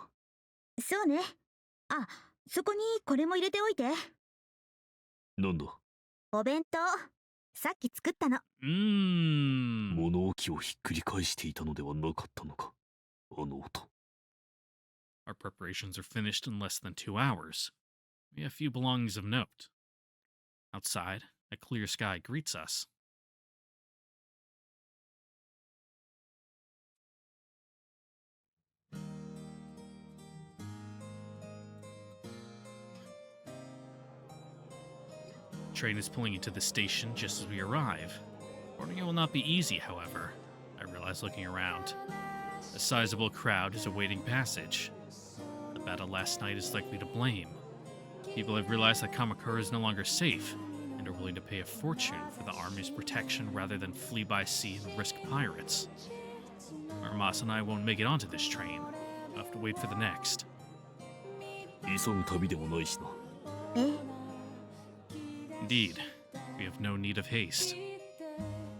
そうね。あ、そこにこれも入れておいて。なんだ、お弁当。さっき作ったの。物置をひっくり返していたのではなかったのか、あの音。Our preparations are finished in less than 2 hours. We have few belongings of note. Outside, a clear sky greets us. The train is pulling into the station just as we arrive. Boarding it will not be easy, however, I realize looking around. A sizable crowd is awaiting passage. The battle last night is likely to blame. People have realized that Kamakura is no longer safe, and are willing to pay a fortune for the army's protection rather than flee by sea and risk pirates. Muramasa and I won't make it onto this train. We'll have to wait for the next. 急ぐ旅でもないしな。え Indeed, we have no need of haste.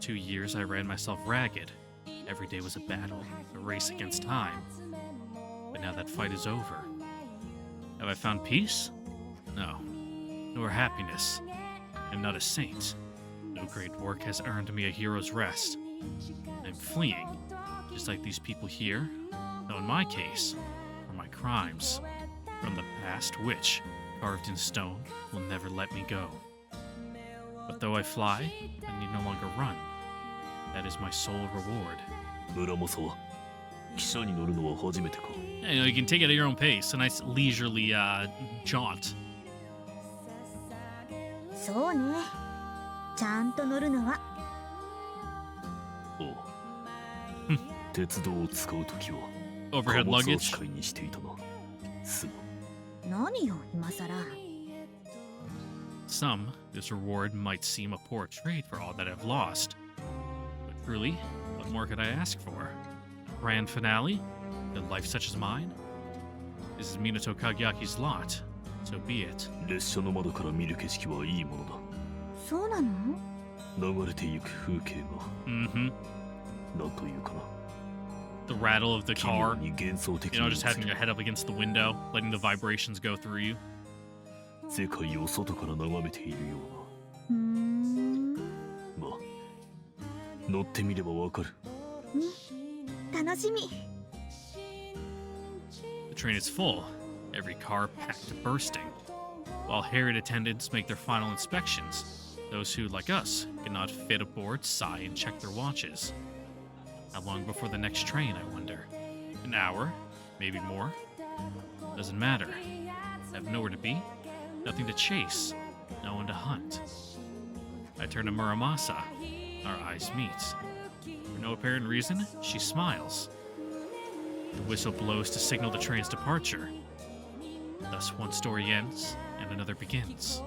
2 years I ran myself ragged. Every day was a battle, a race against time. But now that fight is over. Have I found peace? No. Nor happiness. I'm not a saint. No great work has earned me a hero's rest. I'm fleeing, just like these people here, though in my case, for my crimes, from the past which, carved in stone, will never let me go. But though I fly, I need no longer run. That is my sole reward. 村正は汽車に乗るのは初めてか。You know, you can take it at your own pace. A nice leisurely jaunt. そうね。ちゃんと乗るのは。おう鉄道を使うときは Overhead 貨物 luggage. 扱いにしていたな。すまん。何よ、今さら。 Some, this reward might seem a poor trade for all that I've lost. But truly, what more could I ask for? A grand finale? A life such as mine? This is Minato Kagyaki's lot. So be it. 列車の窓から見る景色はいいものだ。そうなの流れてゆく風景が Mm-hmm. なんというかな。 The rattle of the 奇妙 car. に幻想的 You know, に just having your head up against the window, letting the vibrations go through you. 世界を外から眺めているようーん。うな。まあ乗ってみればわかる。楽しみ。 The train is full, every car packed to bursting. While harried attendants make their final inspections, those who, like us, cannot fit aboard sigh and check their watches. How long before the next train, I wonder? An hour? Maybe more? Doesn't matter. I have nowhere to be, nothing to chase, no one to hunt. I turn to Muramasa. Our eyes meet. For no apparent reason, she smiles. The whistle blows to signal the train's departure. Thus, one story ends and another begins.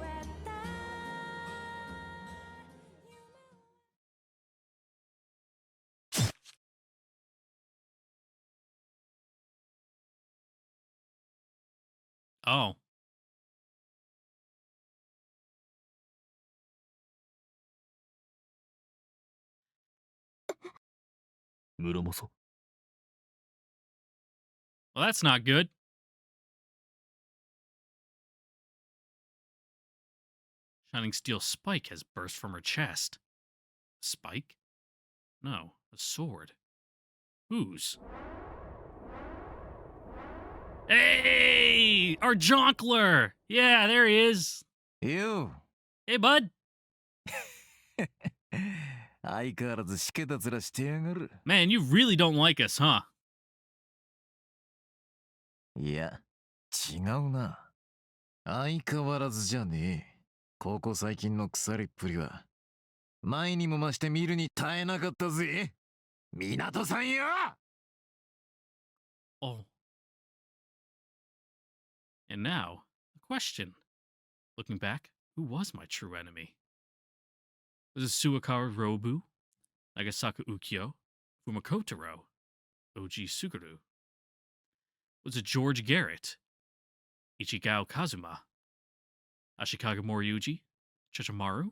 Oh. Muramasa? Well, that's not good. Shining steel spike has burst from her chest. A spike? No, a sword. Whose? Hey! Our Jonkler! Yeah, there he is. You. Hey, bud. 相変わらずしけた面してやがる。 Man, you really don't like us, huh? いや、違うな。相変わらずじゃねえ。ここ最近の腐りっぷりは、前にも増して見るに耐えなかったぜ。港さんよ! Oh. And now, a question. Looking back, who was my true enemy? Was it Suwakawa Robu, Nagasaka Ukyo, Fumakotaro, Oji Suguru? Was it George Garrett, Ichigao Kazuma, Ashikaga Moriyuji, Chichimaru?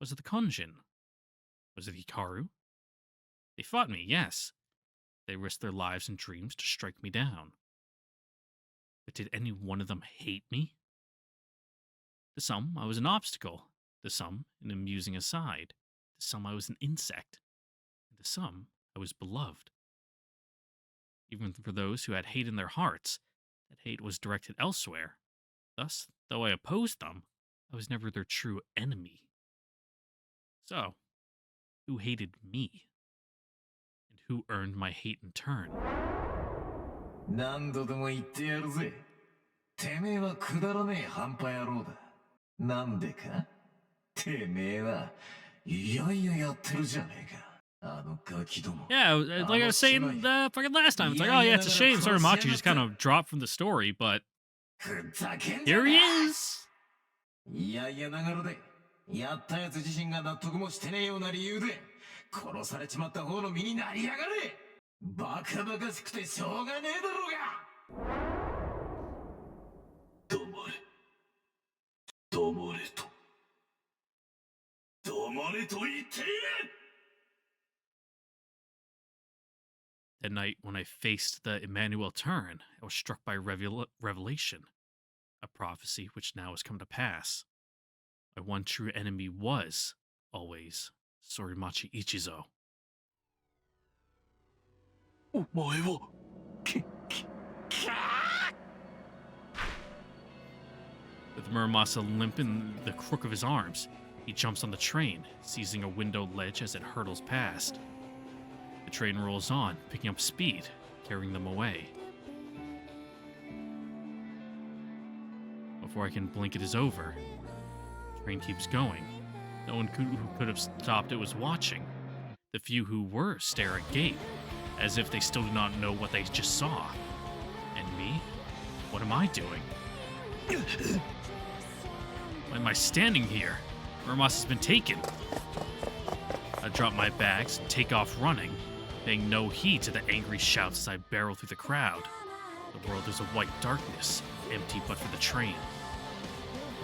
Was it the Konjin? Was it Hikaru? They fought me, yes. They risked their lives and dreams to strike me down. But did any one of them hate me? To some, I was an obstacle. To some, an amusing aside. To some, I was an insect. And to some, I was beloved. Even for those who had hate in their hearts, that hate was directed elsewhere. Thus, though I opposed them, I was never their true enemy. So, who hated me? And who earned my hate in turn? 何度でも言ってやるぜ。てめえはくだらねえ半端野郎だ。なんでか？てめえはいやいややってるじゃねえか。あのガキども。 Yeah, like I was saying fucking last time, it's like, oh yeah, it's a shame Sorimachi just kind of dropped from the story, but here he is. いやいやながらで、やったやつ自身が納得もしてねえような理由で、殺されちまった方の身になりやがれ。バカバカしくてしょうがねえだろうが。黙れ。黙れと。黙れと言っている。 That night, when I faced the Emmanuel turn, I was struck by a revelation, a prophecy which now has come to pass. My one true enemy was, always, Sorimachi Ichizo. お前は。With Muramasa limp in the crook of his arms, he jumps on the train, seizing a window ledge as it hurtles past. The train rolls on, picking up speed, carrying them away. Before I can blink, it is over. The train keeps going. No one who could have stopped it was watching. The few who were stare agape, as if they still do not know what they just saw. And me? What am I doing? Why am I standing here? Muramasa's been taken. I drop my bags and take off running, paying no heed to the angry shouts as I barrel through the crowd. The world is a white darkness, empty but for the train.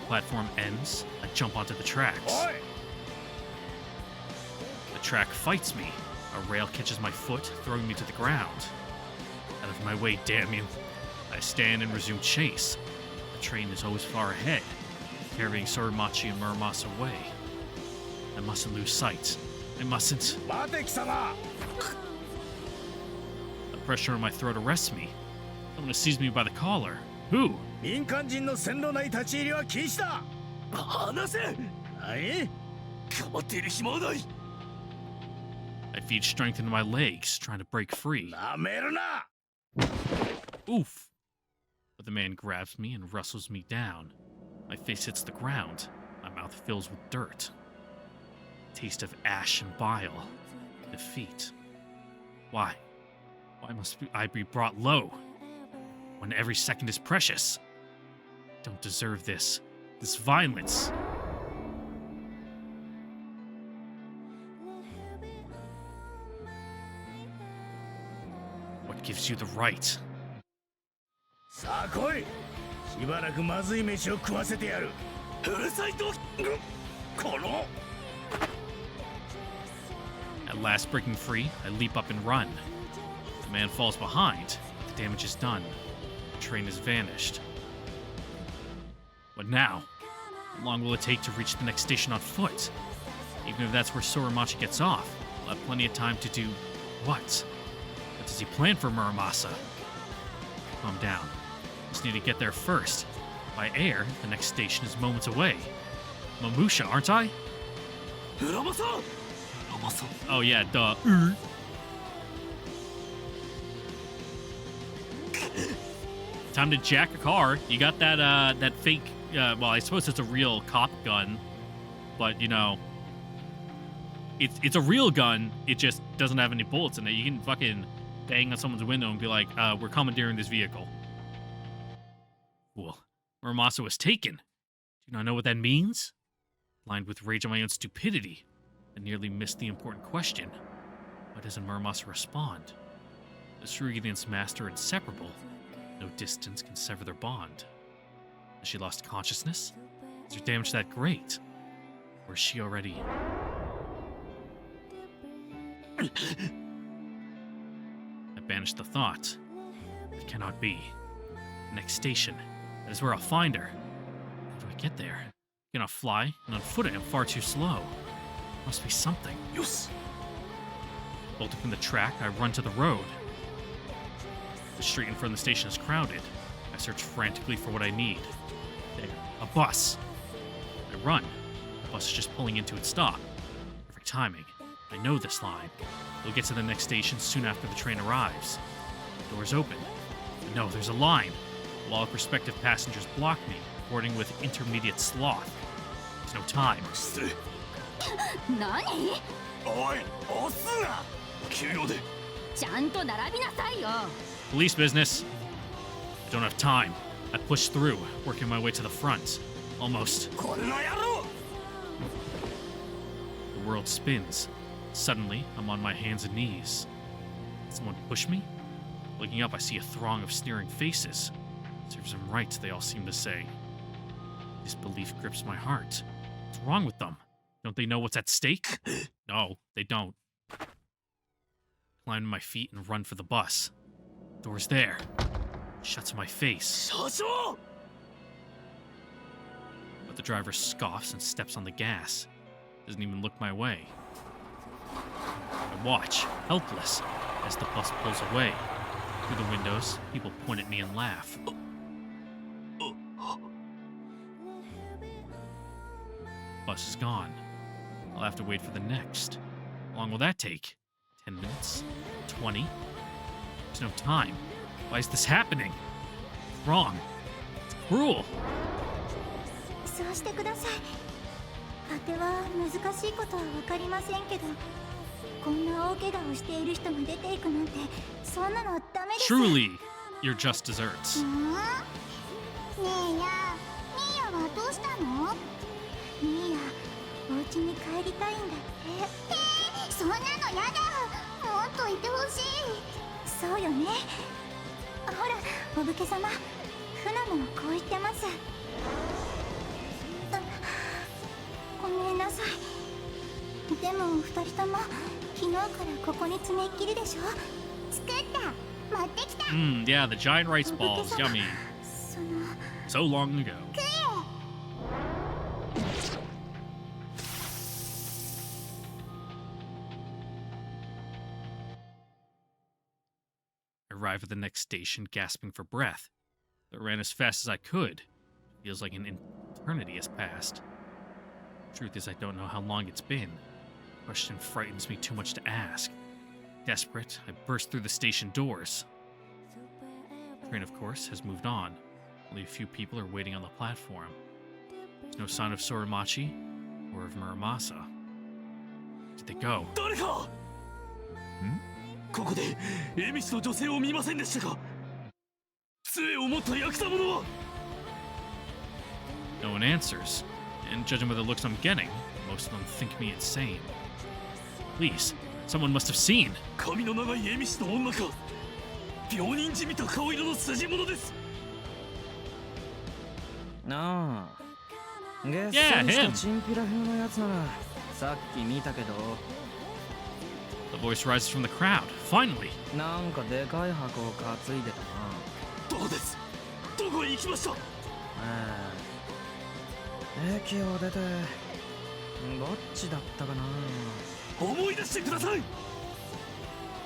The platform ends, I jump onto the tracks. The track fights me. A rail catches my foot, throwing me to the ground. Out of my way, damn you. I stand and resume chase. The train is always far ahead, carrying Sorimachi and Muramasa away. I mustn't lose sight. I mustn't. The pressure on my throat arrests me. Someone seized me by the collar. Who? 民間人の線路内立ち入りは禁止だ。離せ。はい。かまっている暇はない。 I feed strength into my legs, trying to break free. なめるな。 Oof. But the man grabs me and wrestles me down. My face hits the ground. My mouth fills with dirt. Taste of ash and bile. Defeat. Why? Why must I be brought low? When every second is precious. I don't deserve this. This violence. What gives you the right? さあ来い。しばらくまずい飯を食わせてやる。うるさいと。この。 At last breaking free, I leap up and run. The man falls behind, but the damage is done. The train has vanished. What now? How long will it take to reach the next station on foot? Even if that's where Soramachi gets off, we'll have plenty of time to do what? What does he plan for Muramasa? Calm down. Just need to get there first. By air, the next station is moments away. Mamusha, aren't I? Muramasa! Oh yeah, duh. Time to jack a car. You got that fake, well, I suppose it's a real cop gun, but you know, it's a real gun. It just doesn't have any bullets in it. You can fucking bang on someone's window and be like, we're commandeering this vehicle. Cool. Muramasa was taken. Do you not know what that means? Blind with rage at my own stupidity, I nearly missed the important question. Why doesn't Muramasa respond? The Shuriken and its master are inseparable. No distance can sever their bond. Has she lost consciousness? Is her damage that great? Or is she already... I banished the thought. It cannot be. Next station. That is where I'll find her. How do I get there? I cannot fly, and on foot I am far too slow. Must be something. Yes. Bolting from the track, I run to the road. The street in front of the station is crowded. I search frantically for what I need. There, a bus. I run. The bus is just pulling into its stop. Perfect timing. I know this line. We'll get to the next station soon after the train arrives. The doors open. But no, there's a line. A wall of prospective passengers block me, boarding with intermediate sloth. There's no time. 何？おい、押すな！急用で。ちゃんと並びなさいよ。 Police business. I don't have time. I push through, working my way to the front. Almost. こんな野郎！ The world spins. Suddenly, I'm on my hands and knees. Did someone push me? Looking up, I see a throng of sneering faces. Serves them right, they all seem to say. Disbelief grips my heart. What's wrong with them? Don't they know what's at stake? No, they don't. Climb to my feet and run for the bus. Door's there. Shuts in my face. 社長！ But the driver scoffs and steps on the gas. Doesn't even look my way. I watch, helpless, as the bus pulls away. Through the windows, people point at me and laugh. Bus is gone. I'll have to wait for the next. How long will that take? 10 minutes? 20? There's no time. Why is this happening? It's wrong. It's cruel. そうしてください。当ては難しいことは分かりませんけど、こんな大怪我をしている人が出ていくなんて、そんなのダメです。 Truly, you're just desserts. ねえや、ミーヤはどうしたの？ミーヤ、お家に帰りたいんだって。そんなのやだ。もっといてほしい。そうよね。ほら、お武家様、船もこう言ってます。ごめんなさい。でも二人とも昨日からここに詰めっきりでしょ。作った。持ってきた。Yeah, the giant rice balls. Yummy. その So long ago. I arrive at the next station, gasping for breath. I ran as fast as I could. Feels like an eternity has passed. Truth is, I don't know how long it's been. The question frightens me too much to ask. Desperate, I burst through the station doors. The train, of course, has moved on. Only a few people are waiting on the platform. There's no sign of Soramachi or of Muramasa. Did they go? 誰か！ここでエミスの女性を見ませんでしたか？杖を持ったヤクザ者は！ No one answers, and judging by the looks I'm getting, most of them think me insane. Please, someone must have seen. 髪の長いエミスの女か。病人じみた顔色の筋物です。なあ、げっそり Yeah, した him. チンピラ風のやつならさっき見たけど、 The voice rises from the crowd. Finally! なんかでかい箱を担いでたな。どこです？どこへ行きました？ああ、駅を出てどっちだったかな。思い出してください。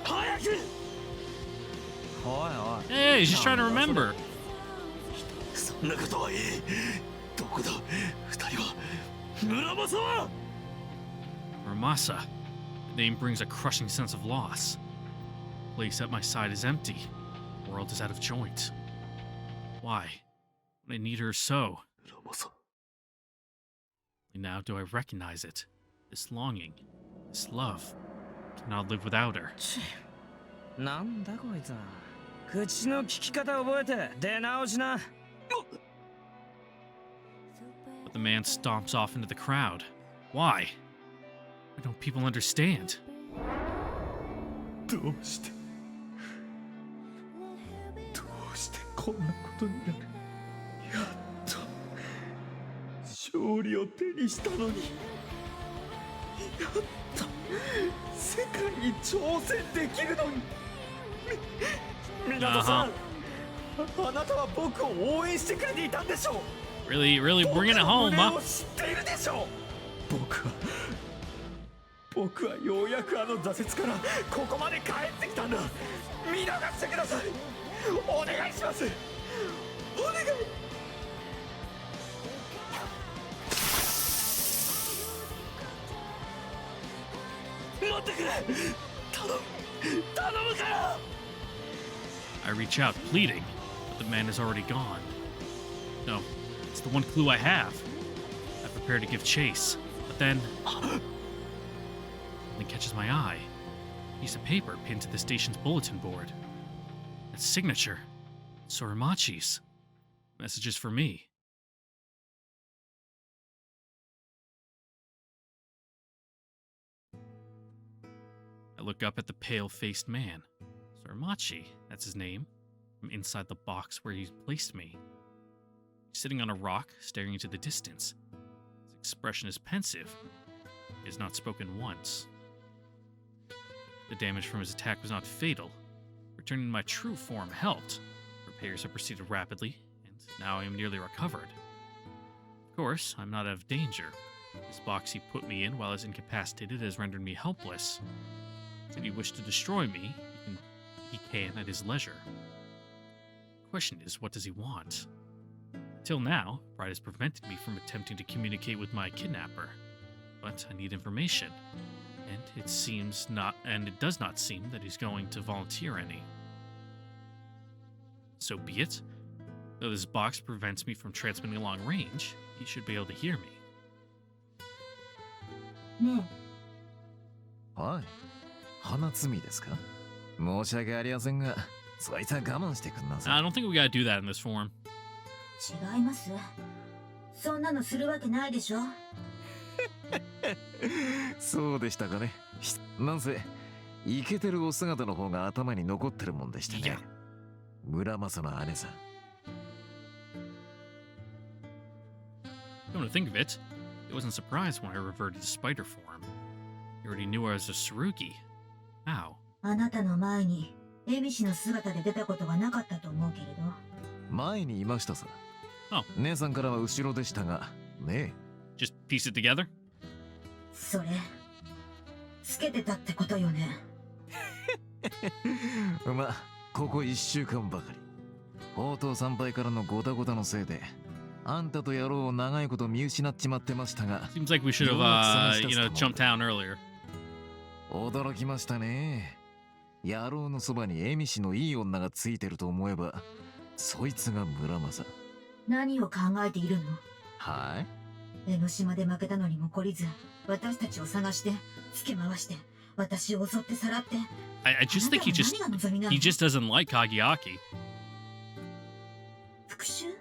早く。おいおい。 Hey, he's just trying to remember. そんなことはいい。どこだ二人は。村正は。 Muramasa. The name brings a crushing sense of loss. The place at my side is empty. The world is out of joint. Why? When I need her so. 村正。 Now do I recognize it. This longing. This love. I cannot live without her. なんだこいつは。口の利き方覚えて出直しな。 But the man stomps off into the crowd. Why? Why don't people understand? どうしてこんなことになる。やっと勝利を手にしたのに、やっと世界に挑戦できるのに。港さん、あなたは僕を応援してくれていたんでしょう。 Really bringing it home, 僕の huh? 胸を知っているでしょう。僕はようやくあの挫折からここまで帰ってきたんだ。見逃してください。お願いします。お願い。待ってくれ。頼むから。 I reach out, pleading, but the man is already gone. No, it's the one clue I have. I prepare to give chase, but then something catches my eye. A piece of paper pinned to the station's bulletin board. Its signature. Sorimachi's. Messages for me. I look up at the pale-faced man. Sorimachi, that's his name, from inside the box where he's placed me. He's sitting on a rock, staring into the distance. His expression is pensive. He has not spoken once. The damage from his attack was not fatal. Returning to my true form helped. Repairs have proceeded rapidly, and now I am nearly recovered. Of course, I'm not out of danger. This box he put me in while I was incapacitated has rendered me helpless. Should he wish to destroy me, he can at his leisure. The question is, what does he want? Till now, pride has prevented me from attempting to communicate with my kidnapper. But I need information, and it does not seem that he's going to volunteer any. So be it. Though this box prevents me from transmitting long range, he should be able to hear me. ねはい。花摘みですか？申し訳ありませんが、そいつは我慢してくんなさい。 I don't think we gotta do that in this form. え、違います。そんなのするわけないでしょ。そうでしたかね。なんせイケてるお姿の方が頭に残ってるもんでしたね。村正の姉さん。Come to think of it, I wasn't surprised when I reverted to spider form. He already knew I was a Tsurugi. How? あなたの前にエビシの姿で出たことはなかったと思うけれど。前にいましたさ。あ、姉さんからは後ろでしたが、ねえ。Just piece it together? それ、つけてたってことよね。まあ、ここ1週間ばかり。宝刀参拝からのゴタゴタのせいで、あんたと野郎を長いこと見失っちまってましたが。Seems like we should have, jumped down earlier. 驚きましたね。野郎のそばにエミシのいい女がついてると思えば、そいつが村正。何を考えているの？はい。江ノ島で負けたのにも懲りず、私たちを探して、つけ回して、私を襲ってさらって。I just think he just doesn't like Kageaki. 復讐？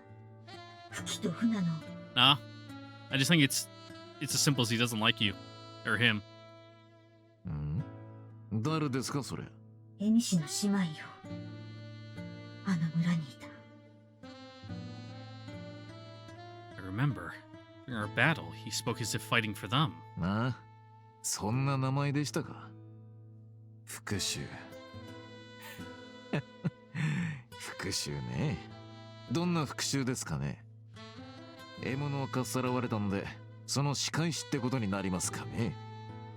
フキとフナの。Nah, I just think it's as simple as he doesn't like you or him. 誰ですかそれ？エミシの姉妹よ。あの村にいた。I remember. During our battle, he spoke as if fighting for them. ああ、そんな名前でしたか。復讐。復讐ね。どんな復讐ですかね。獲物をかっさらわれたんで、その仕返しってことになりますかね。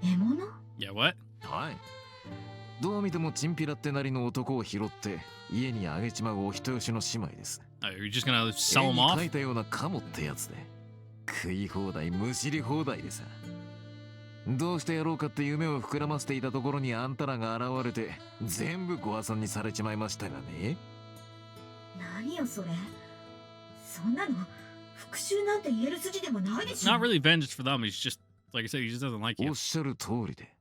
獲物？ Yeah, what? はい。どう見てもチンピラってなりの男を拾って家にあげちまうお人よしの姉妹です。You're just gonna sell 絵 him に off? 描いたようなカモってやつで、食い放題むしり放題でさ。どうしてやろうかって夢を膨らませていたところにあんたらが現れて全部ご破算にされちまいましたがね。何よそれ。そんなの復讐なんて言える筋でもないで It's しょ。 not really vengeance for them. He's just, like I said, he just doesn't like お you. っしゃる通りで。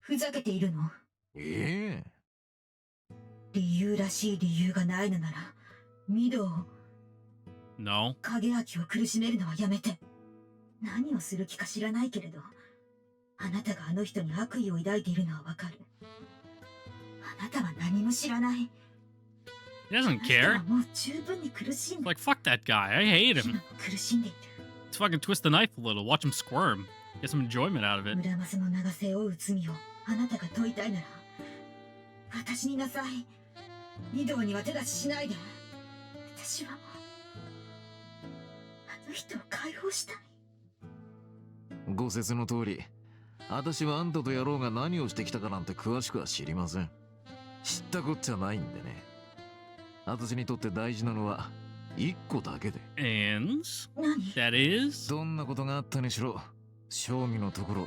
ふざけているの？ええ。理由らしい理由がないのなら、御堂、 No. 影明を苦しめるのはやめて。何をする気か知らないけれど、あなたがあの人に悪意を抱いているのはわかる。あなたは何も知らない。 He doesn't あなた care. はもう十分に苦しんで Like, fuck that guy. I hate 今 him. も苦しんでいる。 Let's fucking twist the knife a little. Watch him squirm. Get some enjoyment out of it. 村正の名が背負う罪をあなたが解いたいなら、私になさい。御堂には手出ししないで。私はもうあの人を解放したい。ご説の通り、私はあんたと野郎が何をしてきたかなんて詳しくは知りません。知ったこっちゃないんでね。私にとって大事なのは一個だけで。And 何？ that is どんなことがあったにしろ、正味のところ、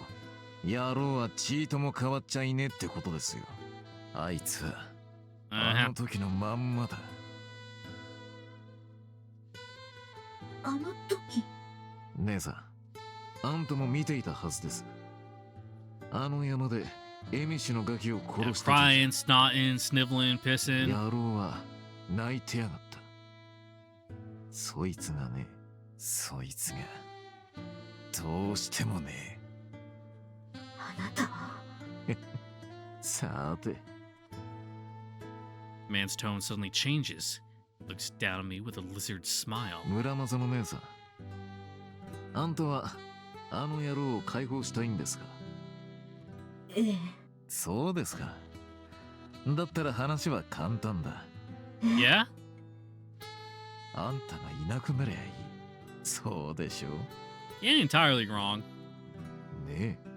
野郎はちいとも変わっちゃいねえってことですよ。あいつは、あの時のまんまだ。あの時？姉さん、あんたも見ていたはずです。あの山でエミシのガキを yeah, 殺した時、 crying, snotting, sniveling, pissing. 野郎は泣いてやがった。そいつがね、そいつがどうしてもね。あなたはさて。 Man's tone suddenly changes. Looks down at me with a lizard smile. 村正の姉さん、あんたはあの野郎を解放したいんですか？ええ。そうですか。だったら話は簡単だ。Yeah? あんたがいなくなりゃいい。そうでしょ？ You ain't entirely wrong. ねえ。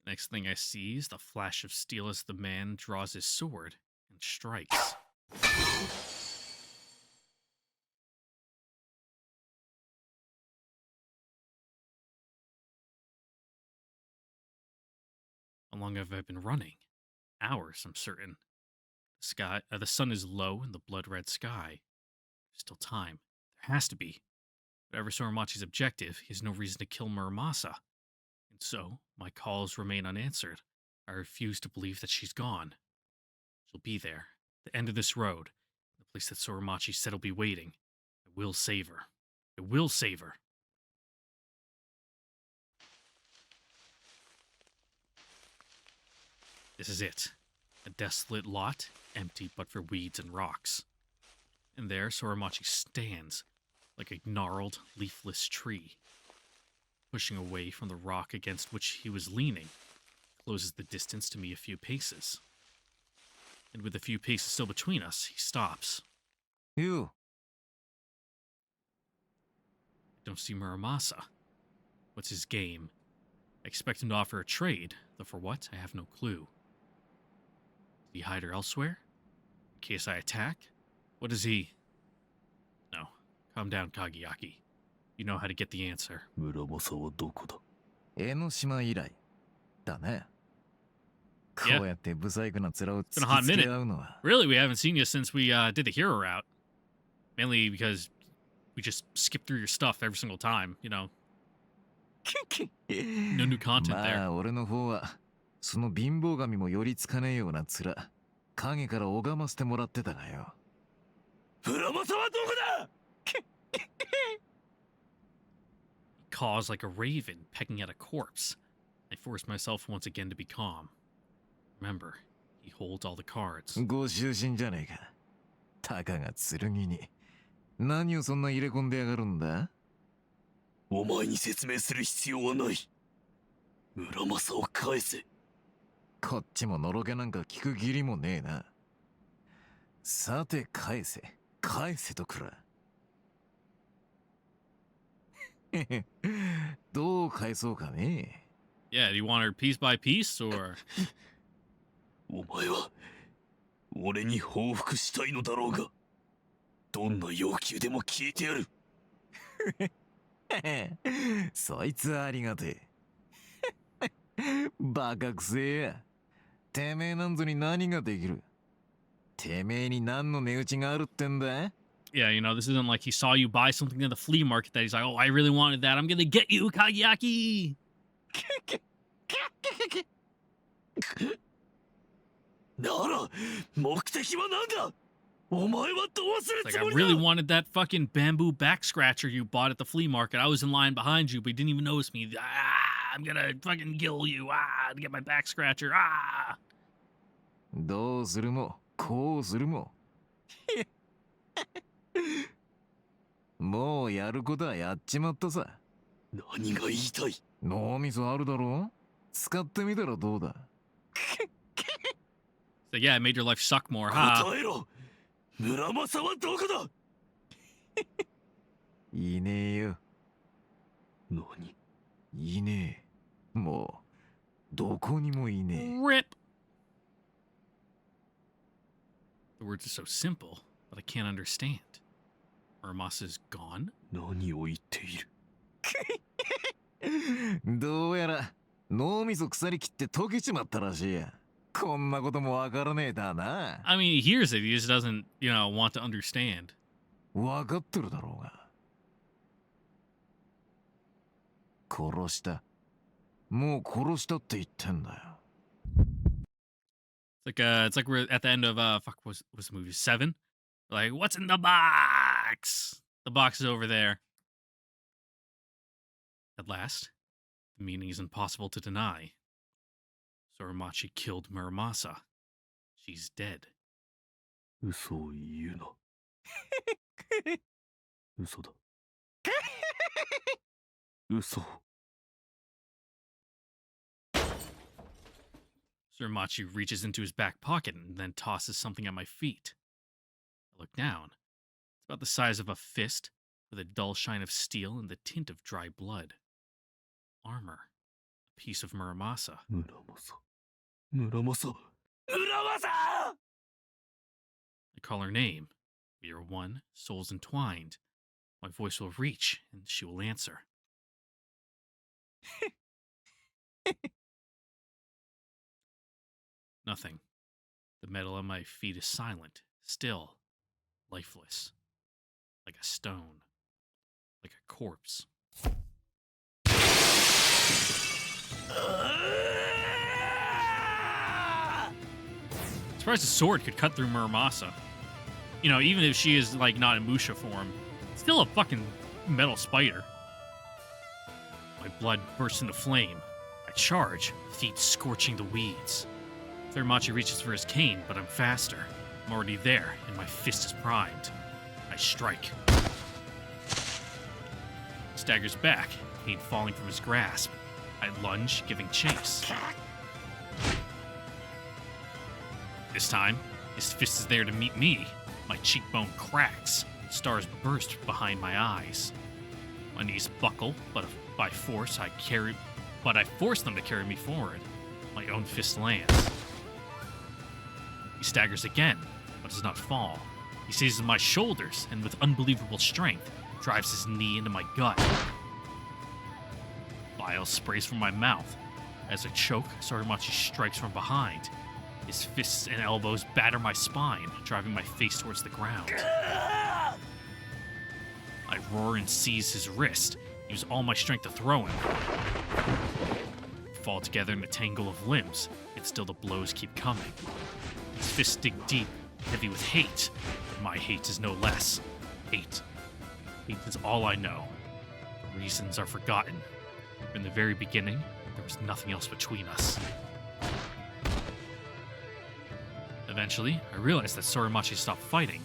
Next thing I see is the flash of steel as the man draws his sword and strikes. How long have I been running? Hours, I'm certain. The sun is low in the blood-red sky. There's still time. There has to be. Whatever Soromachi's objective, he has no reason to kill Muramasa. And so, my calls remain unanswered. I refuse to believe that she's gone. She'll be there, at the end of this road, the place that Soromachi said will be waiting. I will save her. I will save her. This is it. A desolate lot, empty but for weeds and rocks. And there Soromachi stands, like a gnarled, leafless tree. Pushing away from the rock against which he was leaning, closes the distance to me a few paces. And with a few paces still between us, he stops. You. I don't see Muramasa. What's his game? I expect him to offer a trade, though for what, I have no clue. Did he hide her elsewhere? In case I attack? What is he? No. Calm down, Kageyaki. You know how to get the answer. 村正はどこだ？江ノ島以来だね。こ Yeah. うやってブサイクな面を It's 突 been a hot きつけ minute. 合うのは。 Really, we haven't seen you since we did the hero route. Mainly because we just skip through your stuff every single time, you know. No new content ま there. あ俺の方はその貧乏神も寄りつかねえような面影から拝ませてもらってたがよ。村正はどこだ？ Caws like a raven pecking at a corpse. I force myself once again to be calm. Remember, he holds all the cards. ご囚人じゃねえか。たかが剣に何をそんな入れ込んでやがるんだ？お前に説明する必要はない。村正を返せ。こっちものろけなんか聞く義理もねえな。さて返せ、返せとくら。どう返そうかね。 Yeah, do you want her piece by piece or? お前は俺に報復したいのだろうが、どんな要求でも聞いてやる。そいつはありがてえ。バカくせえや。てめえなんぞに何ができる。てめえに何の値打ちがあるってんだ。 Yeah, you know, this isn't like he saw you buy something in the flea market that he's like, oh, I really wanted that. I'm gonna get you, Kageyaki. なら目的は何だ。お前はどうする Like, つ I もり really だ。 wanted that fucking bamboo back scratcher you bought at the flea market. I was in line behind you, but you didn't even notice me. Ah, I'm gonna fucking kill you. Ah, to get my back scratcher. Ah. どうするもこうするも。もうやることはやっちまったさ。何が言いたい。脳みそあるだろ。使ってみたらどうだ。 So yeah, it made your life suck more, huh? 答えろ。村正はどこだ。いねえよ。何。いねえ。もうどこにもいねえ。 Rip. The words are so simple, but I can't understand. Muramasa's gone? 何を言っている。どうやら脳みそ腐りきって溶けちまったらしいや。こんなこともわからねえだな。 I mean, he hears it. He just doesn't, you know, want to understand. わかってるだろうが。殺した。もう殺したって言ってんだよ。 It's like we're at the end of what's the movie 7? Like, what's in the box? The box is over there. At last, the meaning is impossible to deny. Soromachi killed Muramasa. She's dead. 嘘を言うな。嘘だ。嘘。 Soromachi reaches into his back pocket and then tosses something at my feet. I look down. It's about the size of a fist, with a dull shine of steel and the tint of dry blood. Armor. A piece of Muramasa. 村正。村正。村正。 I call her name. We are one, souls entwined. My voice will reach, and she will answer. Nothing. The metal on my feet is silent, still, lifeless. Like a stone. Like a corpse. Surprised a sword could cut through Muramasa. You know, even if she is, like, not in Musha form, it's still a fucking metal spider. My blood bursts into flame. I charge, feet scorching the weeds. Soromachi reaches for his cane, but I'm faster. I'm already there, and my fist is primed. I strike. He staggers back, cane falling from his grasp. I lunge, giving chase. This time, his fist is there to meet me. My cheekbone cracks. Stars burst behind my eyes. My knees buckle, but by force I force them to carry me forward. My own fist lands. He staggers again, but does not fall. He seizes my shoulders and with unbelievable strength drives his knee into my gut. Bile sprays from my mouth. As I choke, Soromachi strikes from behind. His fists and elbows batter my spine, driving my face towards the ground. I roar and seize his wrist, use all my strength to throw him. We fall together in a tangle of limbs, and still the blows keep coming. His fists dig deep, heavy with hate, but my hate is no less. Hate. Hate is all I know. The reasons are forgotten. From the very beginning, there was nothing else between us. Eventually, I realized that Soromachi stopped fighting.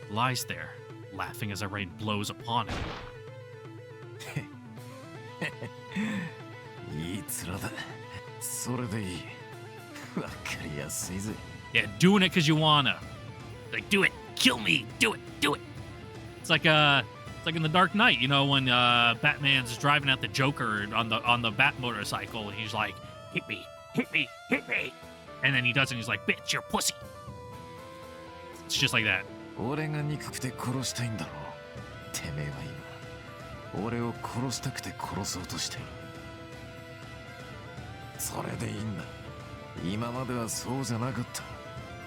He lies there, laughing as I rain blows upon him. いい面だ。それでいい。わかりやすいぜ。 Yeah, doing it because you wanna. Like, do it, kill me, do it, do it. It's like It's like in The Dark Knight, you know, when Batman's driving at the Joker on the Bat motorcycle, and he's like, hit me, hit me, hit me. And then he does it, and he's like, bitch, you're pussy. It's just like that. 俺が憎くて殺したいんだろう。てめえは今、俺を殺したくて殺そうとしてる。それでいいんだ。今まではそうじゃなかった。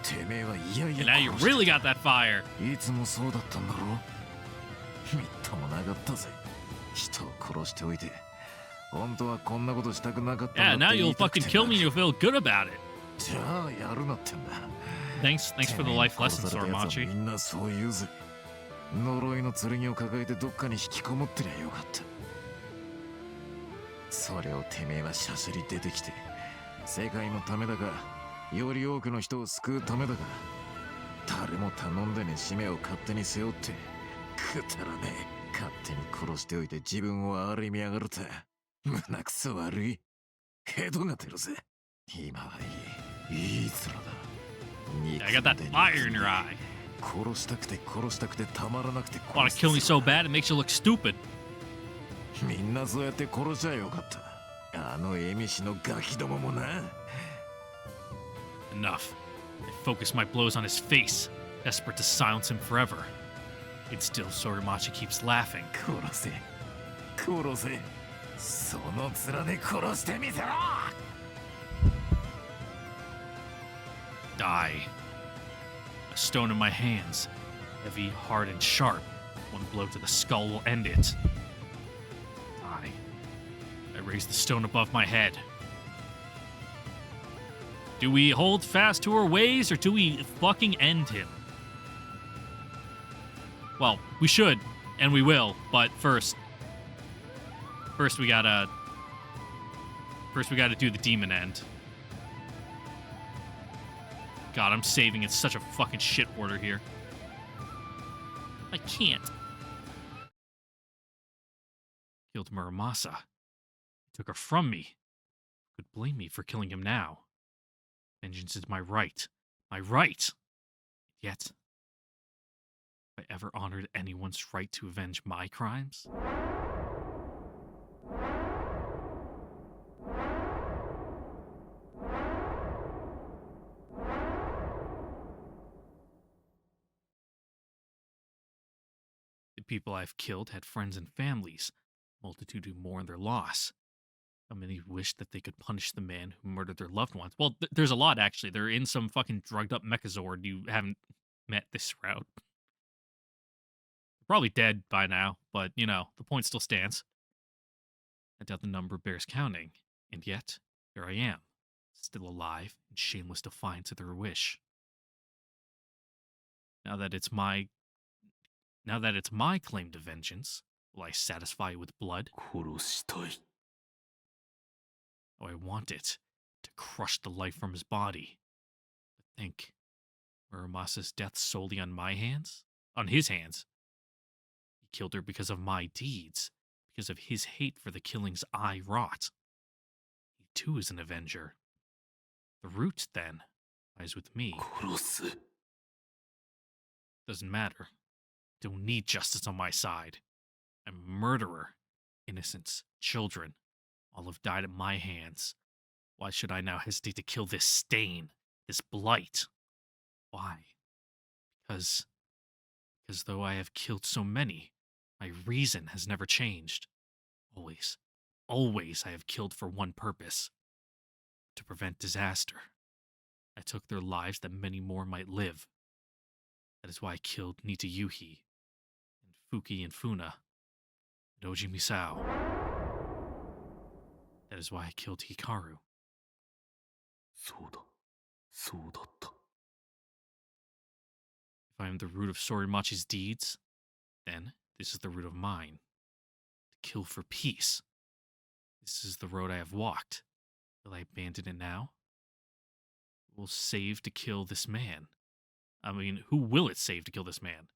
てめえは嫌々 And now you really got that fire. いつもそうだったんだろう。みっともなかったぜ。人を殺しておいて。本当はこんなことしたくなかったん Yeah, だ now って言 you'll いたく fucking て kill な me and you'll feel good about it. じゃあやるなってんだ。 Thanks for the life lesson, てめえに殺された奴は Sorimachi. みんなそう言うぜ。呪いの剣を抱えてどっかに引きこもってりゃよかった。それをてめえはしゃしり出てきて、世界のためだか、より多くの人を救うためだか、誰も頼んでねえ使命を勝手に背負って、くだらねえ。勝手に殺しておいて自分を憐れみやがると、胸くそ悪い。ヘドが出るぜ。今はいい。いい面だ。 I got that fire in your eye. 殺したくて殺したくてたまらなくて Want to kill me so bad it makes you look stupid. みんなそうやって殺しゃよかった。あのエミシのガキどももな。 Enough. I focus my blows on his face, desperate to silence him forever. Yet still, Sorimachi keeps laughing. 殺せ。殺せ。その面で殺してみせろ。 Die. A stone in my hands, heavy, hard, and sharp. One blow to the skull will end it. Die. I raise the stone above my head. Do we hold fast to our ways, or do we fucking end him? Well, we should, and we will, but first we gotta do the demon end. God, I'm saving in such a fucking shit order here. I can't. Killed Muramasa. Took her from me. Who could blame me for killing him now? Vengeance is my right. My right! Yet, have I ever honored anyone's right to avenge my crimes? The people I've killed had friends and families, multitude who mourn their loss. How many wish that they could punish the man who murdered their loved ones? Well, there's a lot, actually. They're in some fucking drugged-up Mechazord you haven't met this route. They're probably dead by now, but, you know, the point still stands. I doubt the number bears counting, and yet, here I am, still alive in shameless defiance of their wish. Now that it's my claim to vengeance, will I satisfy it with blood? 殺したい。 Oh, I want it to crush the life from his body. But think, Muramasa's death solely on my hands? On his hands. He killed her because of my deeds, because of his hate for the killings I wrought. He too is an avenger. The root, then, lies with me. 殺す。 Doesn't matter. Don't need justice on my side. I'm a murderer. Innocents, children, all have died at my hands. Why should I now hesitate to kill this stain, this blight? Why? Because though I have killed so many, my reason has never changed. Always I have killed for one purpose. To prevent disaster. I took their lives that many more might live. That is why I killed Nitayuhi, and Fuki and Funa, and Oji Misao. That is why I killed Hikaru. そうだ。そうだった。 If I am the root of Sorimachi's deeds, then this is the root of mine. To kill for peace. This is the road I have walked. Will I abandon it now? Will save to kill this man? I mean, who will it save to kill this man?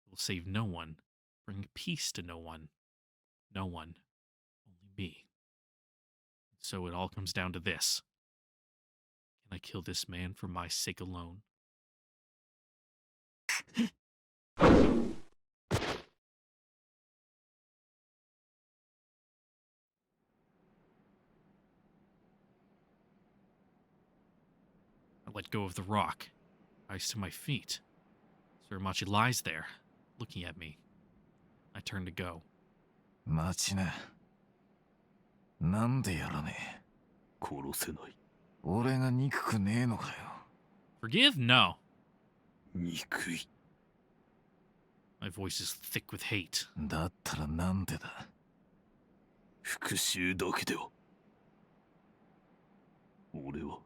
It will save no one, bring peace to no one. No one, only me. So it all comes down to this. Can I kill this man for my sake alone? let go of the rock. Rise to my feet. Suramachi lies there, looking at me. I turn to go. 待ちな。なんでやらねえ。殺せない。俺が憎くねえのかよ。Forgive? No. 憎い。My voice is thick with hate. だったらなんでだ。復讐だけでは。俺は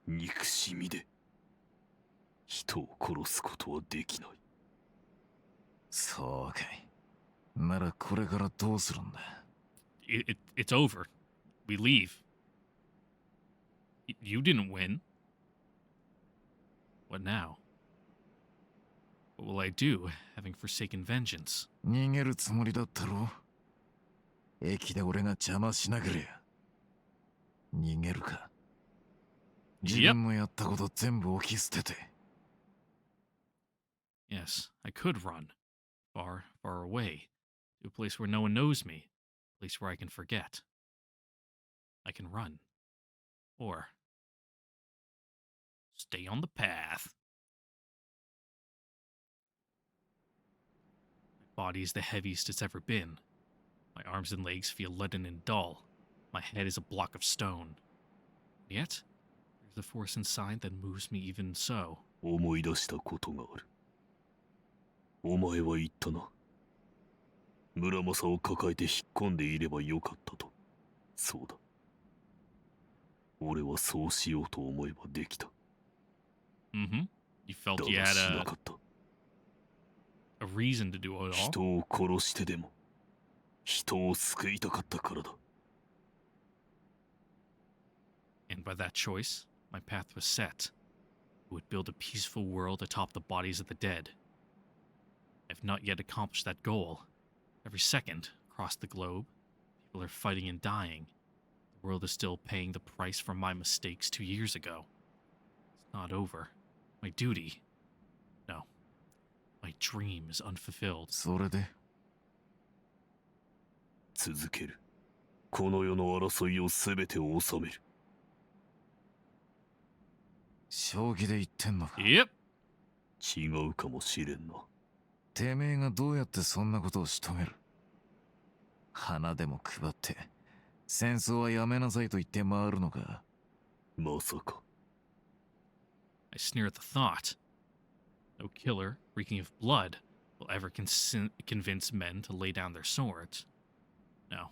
憎しみで人を殺すことはできない。そうかい。ならこれからどうするんだ。It's over. We leave. You didn't win. What now? What will I do, having forsaken vengeance? 逃げるつもりだったろ。駅で俺が邪魔しなけりゃ。逃げるか。自分のやったこと全部置き捨てて。Yes, I could run. Far, far away. To a place where no one knows me. A place where I can forget. I can run. Or stay on the path. My body is the heaviest it's ever been. My arms and legs feel leaden and dull. My head is a block of stone. Yet, there's a force inside that moves me even so. 思い出したことがある。お前は言ったな。村正を抱えて引っ込んでいればよかったと。そうだ。俺はそうしようと思えばできた。Mm-hmm. You だ felt you が had しなかった。a reason to do it all. 人を殺してでも人を救いたかったからだ。And by that choice, my path was set. It would build a peaceful world atop the bodies of the dead. I've not yet accomplished that goal. Every second, across the globe, people are fighting and dying. The world is still paying the price for my mistakes 2 years ago. It's not over. My duty... No. My dream is unfulfilled. それで続ける。この世の争いを全て収める。正気で言ってんのか。Yep. 違うかもしれんな。てめえがどうやってそんなことを仕留める。花でも配って戦争はやめなさいと言って回るのか。まさか。I sneer at the thought. No killer, reeking of blood, will ever convince men to lay down their swords. No.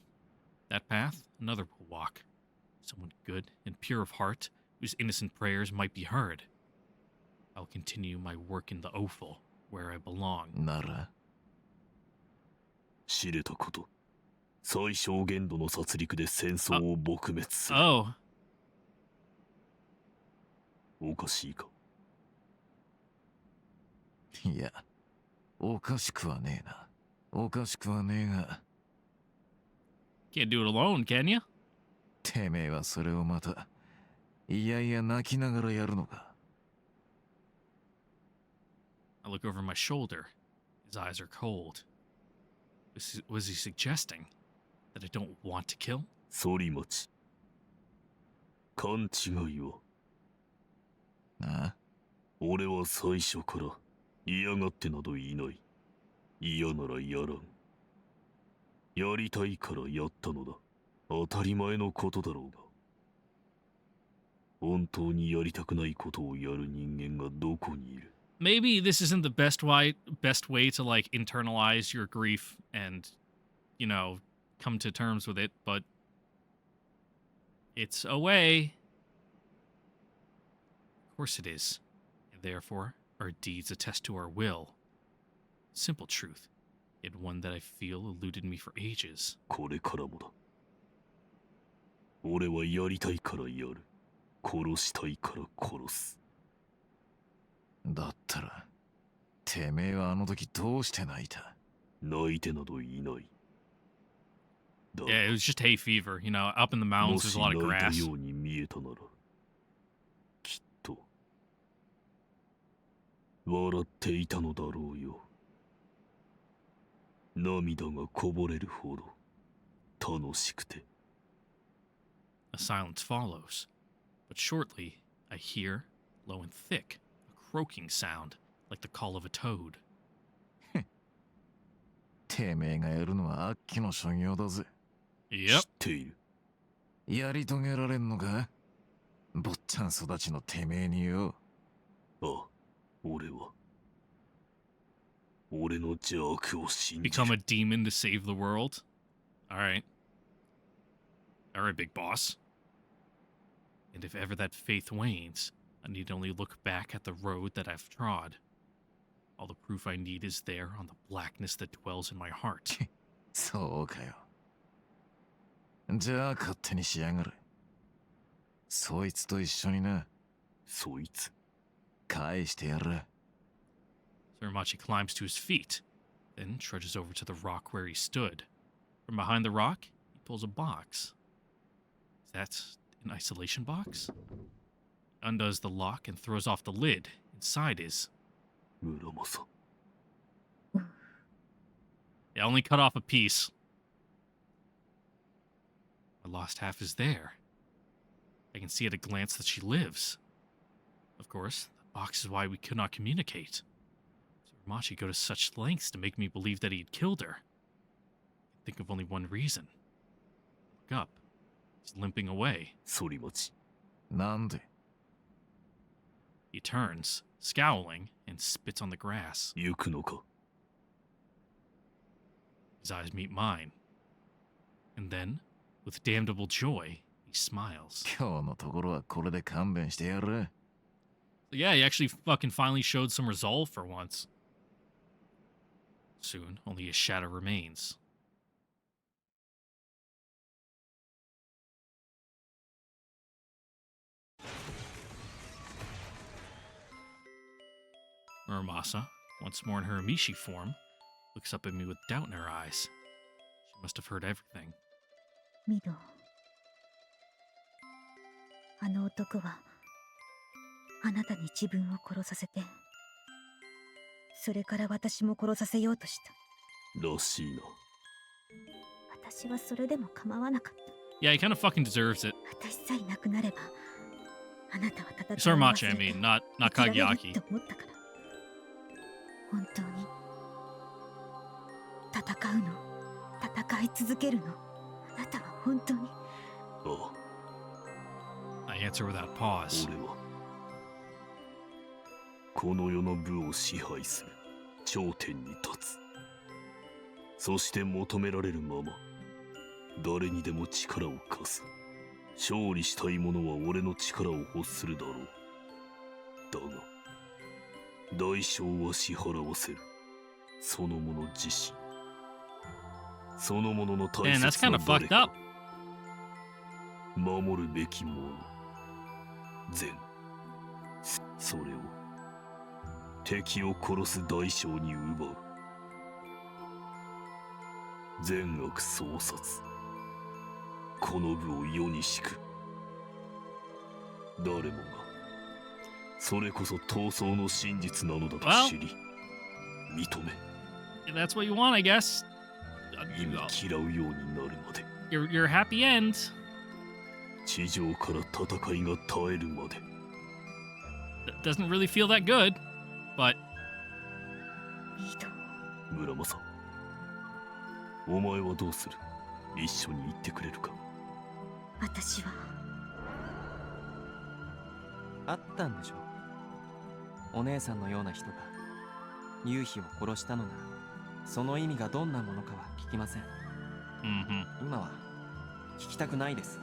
That path, another will walk. Someone good and pure of heart, whose innocent prayers might be heard. I'll continue my work in the offal, where I belong. なら知れたこと。最小限度の殺戮で戦争を撲滅する。Oh. おかしいか。いや、おかしくはねえな。おかしくはねえが。Can't do it alone, can you? てめえはそれをまた、いやいや泣きながらやるのか。I look over my shoulder. His eyes are cold. Was he suggesting that I don't want to kill? 反町。勘違いは。ああ、俺は最初から嫌がってなどいない。嫌ならやらん。やりたいからやったのだ。当たり前のことだろうが。本当にやりたくないことをやる人間がどこにいる。Maybe this isn't the best way to like internalize your grief and, you know, come to terms with it, but it's a way. Of course it is. And therefore, our deeds attest to our will. Simple truth, yet one that I feel eluded me for ages. これからもだ。俺はやりたいからやる。殺したいから殺す。だったら、てめえはあの時どうして泣いた。泣いてなどいない。だ Yeah, it was just hay fever. You know, up in the mountains, も there's し a lot of 泣いた grass. ように見えたなら、きっと笑っていたのだろうよ。涙がこぼれるほど楽しくて。A silence follows. But shortly, I hear, low and thick, a croaking sound, like the call of a toad. てめえがやるのは悪鬼の所業だぜ。知 Yep. っている。やり遂げられんのか？坊ちゃん育ちのてめえによ。ああ、俺は。俺の邪悪を信じ Become a る。 demon to save the world? Alright. Alright, big boss. And if ever that faith wanes, I need only look back at the road that I've trod. All the proof I need is there on the blackness that dwells in my heart. そうかよ。じゃあ勝手にしやがれ。そいつと一緒にな。そいつ。返してやる。Suramachi climbs to his feet, then trudges over to the rock where he stood. From behind the rock, he pulls a box. Is that an isolation box? He undoes the lock and throws off the lid. Inside is... 村正。 I only cut off a piece. My lost half is there. I can see at a glance that she lives. Of course, the box is why we could not communicate. Suramachi go to such lengths to make me believe that he had killed her. I think of only one reason. Look up. He's limping away. 反町。なんで？ He turns, scowling, and spits on the grass. 行くのか。 His eyes meet mine. And then, with damnable joy, he smiles. 今日のところはこれで勘弁してやる。 Yeah, he actually fucking finally showed some resolve for once. Soon, only his shadow remains. Muramasa, once more in her Amishi form, looks up at me with doubt in her eyes. She must have heard everything. ミド、あの男はあなたに自分を殺させて、それから私も殺させようとした。らしいな。私はそれでも構わなかった。Yeah, he kind of fucking deserves it. 私さえなくなれば、あなたは戦いを Suramachi, 忘 I れて mean, not 生きられる Kageaki. と思ったから。本当に戦うの、戦い続けるの、あなたは本当に。ああ、 I answer without pause. 俺はこの世の部を支配する頂点に立つ。そして求められるまま誰にでも力を貸す。勝利したい者は俺の力を欲するだろう。だが代償は支払わせる。その者自身、その者の大 Man, that's 切 kind な of 誰 fucked か up. 守るべきもの、善、それを敵を殺す代償に奪う。善悪相殺、この部を世に敷く。誰もがそれこそ闘争の真実なのだと知り、認め、 That's what you want, I guess. 忌み嫌うようになるまで、 Your happy end. 地上から戦いが絶えるまで。 That doesn't really feel that good, but ミド、村正、お前はどうする？一緒に行ってくれるか？私はあったんでしょ。お姉さんのような人が夕日を殺したのなら、その意味がどんなものかは聞きません。 mhm. 今は聞きたくないです。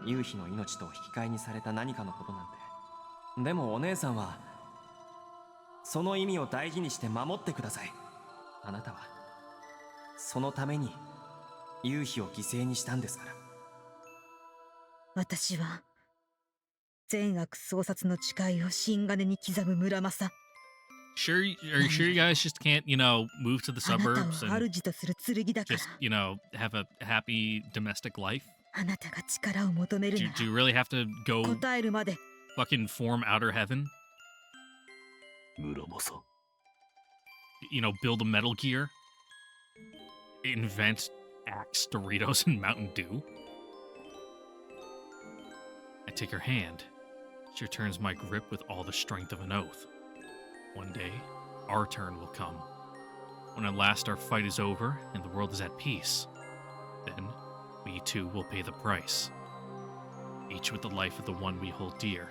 夕日の命と引き換えにされた何かのことなんて。でもお姉さんはその意味を大事にして守ってください。あなたはそのために夕日を犠牲にしたんですから。私は善悪相殺の誓いを芯金に刻む村正。 Sure, are you sure you guys just can't, move to the あな suburbs たを and 主とする剣だから just, have a happy domestic life? あなたが力を求める Do, な do you really have to go ら答えるまで fucking form outer heaven? 村正、 Build a Metal Gear? Invent Axe, Doritos, and Mountain Dew? I take her hand. She returns my grip with all the strength of an oath. One day, our turn will come. When at last our fight is over and the world is at peace, then we too will pay the price. Each with the life of the one we hold dear.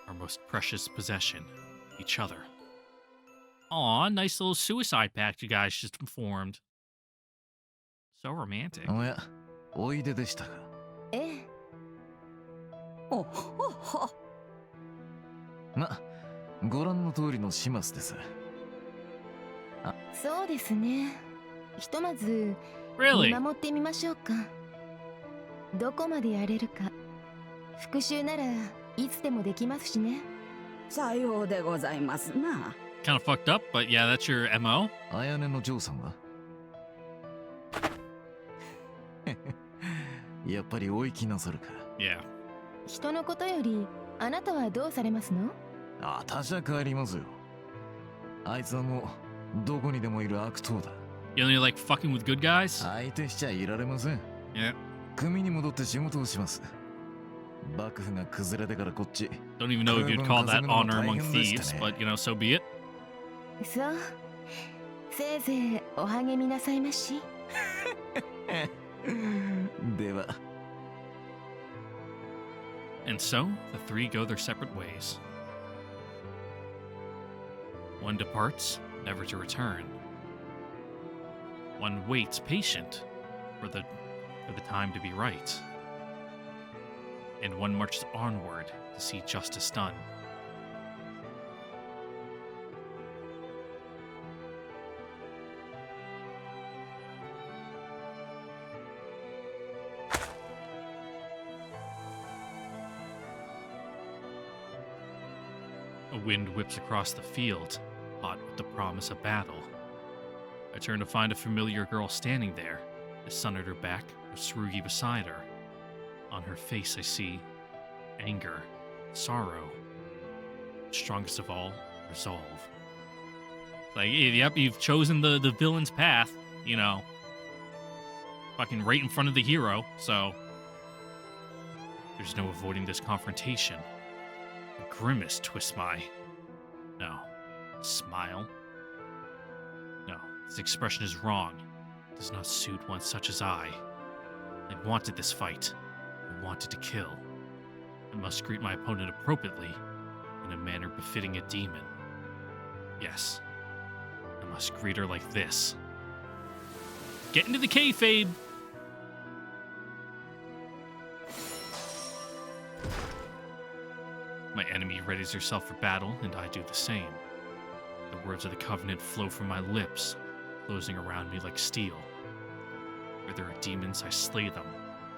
Our most precious possession, each other. Aw, nice little suicide pact you guys just formed. So romantic. おや、おいででしたか。ええ。おほほ。ま、ご覧の通りの始末です。そうですね。ひとまず Really? 見守ってみましょうか。どこまでやれるか。復讐ならいつでもできますしね。さようでございますな。Kind of fucked up, but yeah, that's your MO. あやねの嬢さんはやっぱりお行きなさるか。Yeah. 人のことよりあなたはどうされますの？あたしゃ帰りますよ。あいつはもうどこにでもいる悪党だ。You only like fucking with good guys? 相手しちゃいられません。Yeah. 組に戻って仕事をします。幕府が崩れてからこっち。 Don't even know if you'd call that honor among thieves, but you know, so be it. そう。せいぜいお励みなさいまし。では。And so, the three go their separate ways. One departs, never to return. One waits patient for the time to be right. And one marches onward to see justice done. A wind whips across the field, hot with the promise of battle. I turn to find a familiar girl standing there, the sun at her back, with Srugi beside her. On her face I see anger, sorrow, strongest of all, resolve. Like, yep, you've chosen the villain's path, you know, fucking right in front of the hero, so there's no avoiding this confrontation. A grimace twists my... no. Smile? No, this expression is wrong. It does not suit one such as I. I wanted this fight. I wanted to kill. I must greet my opponent appropriately, in a manner befitting a demon. Yes, I must greet her like this. Get into the kayfabe! My enemy readies herself for battle, and I do the same. The words of the Covenant flow from my lips, closing around me like steel. Where there are demons, I slay them.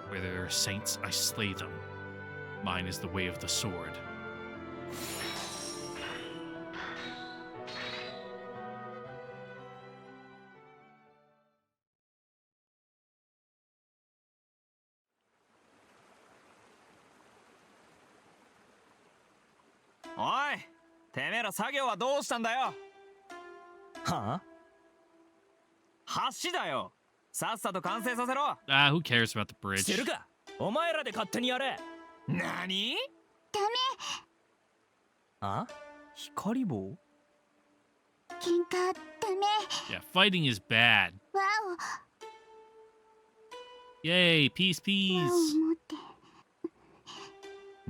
Where there are saints, I slay them. Mine is the way of the sword. Oi! てめえら作業はどうしたんだよ。はあ？橋だよ。さっさと完成させろ。Ah, who cares about the して bridge? るか。お前らで勝手にやれ。なに？ダあ？光棒？メ。喧嘩ダメ。 Yeah, fighting is bad. わ Yay, peace, お。 peace. わを持って。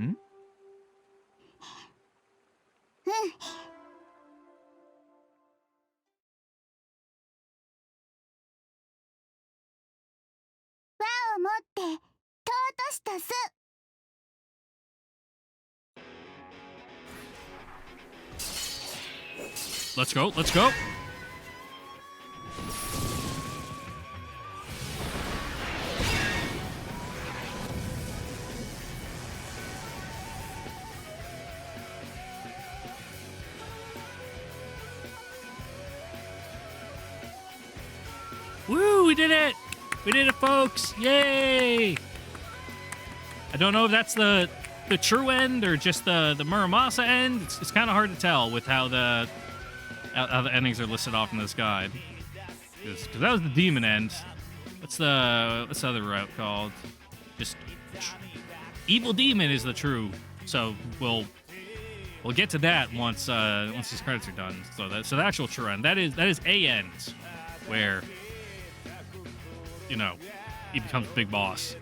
ん？うん。わを持って尊しとす。Let's go, let's go. Woo, we did it! We did it, folks! Yay! I don't know if that's the true end or just the Muramasa end. It's kind of hard to tell with how the endings are listed off in this guide. Because that was the demon end. What's the other route called? Just Evil Demon is the true. So we'll get to that once these credits are done. So the actual true end. That is a end where, you know, he becomes big boss.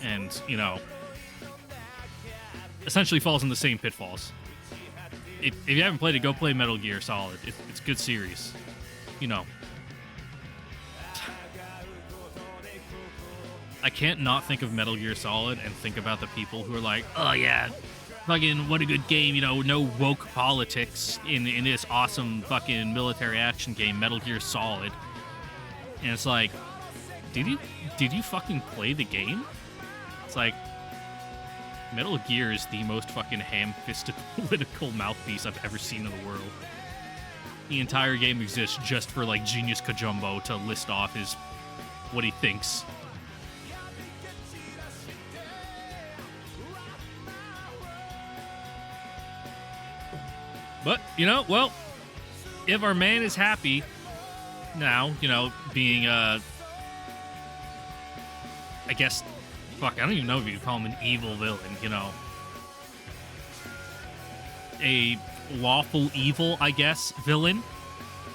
And, you know, essentially falls in the same pitfalls. If you haven't played it, go play Metal Gear Solid. It's a good series. You know. I can't not think of Metal Gear Solid and think about the people who are like, oh yeah, fucking what a good game, you know, no woke politics in this awesome fucking military action game, Metal Gear Solid. And it's like, did you fucking play the game? It's like, Metal Gear is the most fucking ham-fisted political mouthpiece I've ever seen in the world. The entire game exists just for, like, Genius Kajumbo to list off what he thinks. But, you know, well, if our man is happy now, you know, being, I guess, fuck, I don't even know if you could call him an evil villain, you know. A lawful evil, I guess, villain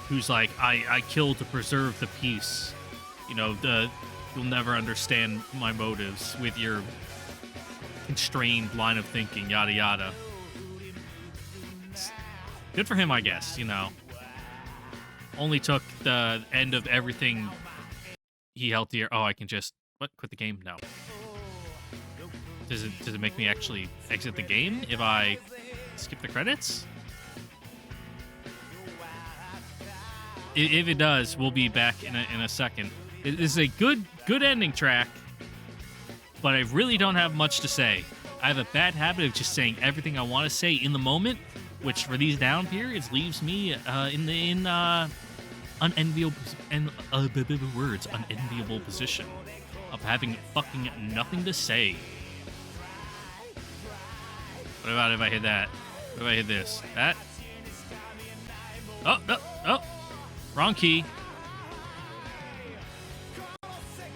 who's like, I kill to preserve the peace. You know, you'll never understand my motives with your constrained line of thinking, yada yada. It's good for him, I guess, you know. Only took the end of everything he held dear. Oh, I can just, what, quit the game? No. Does it make me actually exit the game if I skip the credits? If it does, we'll be back in a second. It is a good ending track, but I really don't have much to say. I have a bad habit of just saying everything I want to say in the moment, which for these down periods leaves me in unenviable position of having fucking nothing to say. What about if I hit that? What if I hit this? That? Oh! Wrong key.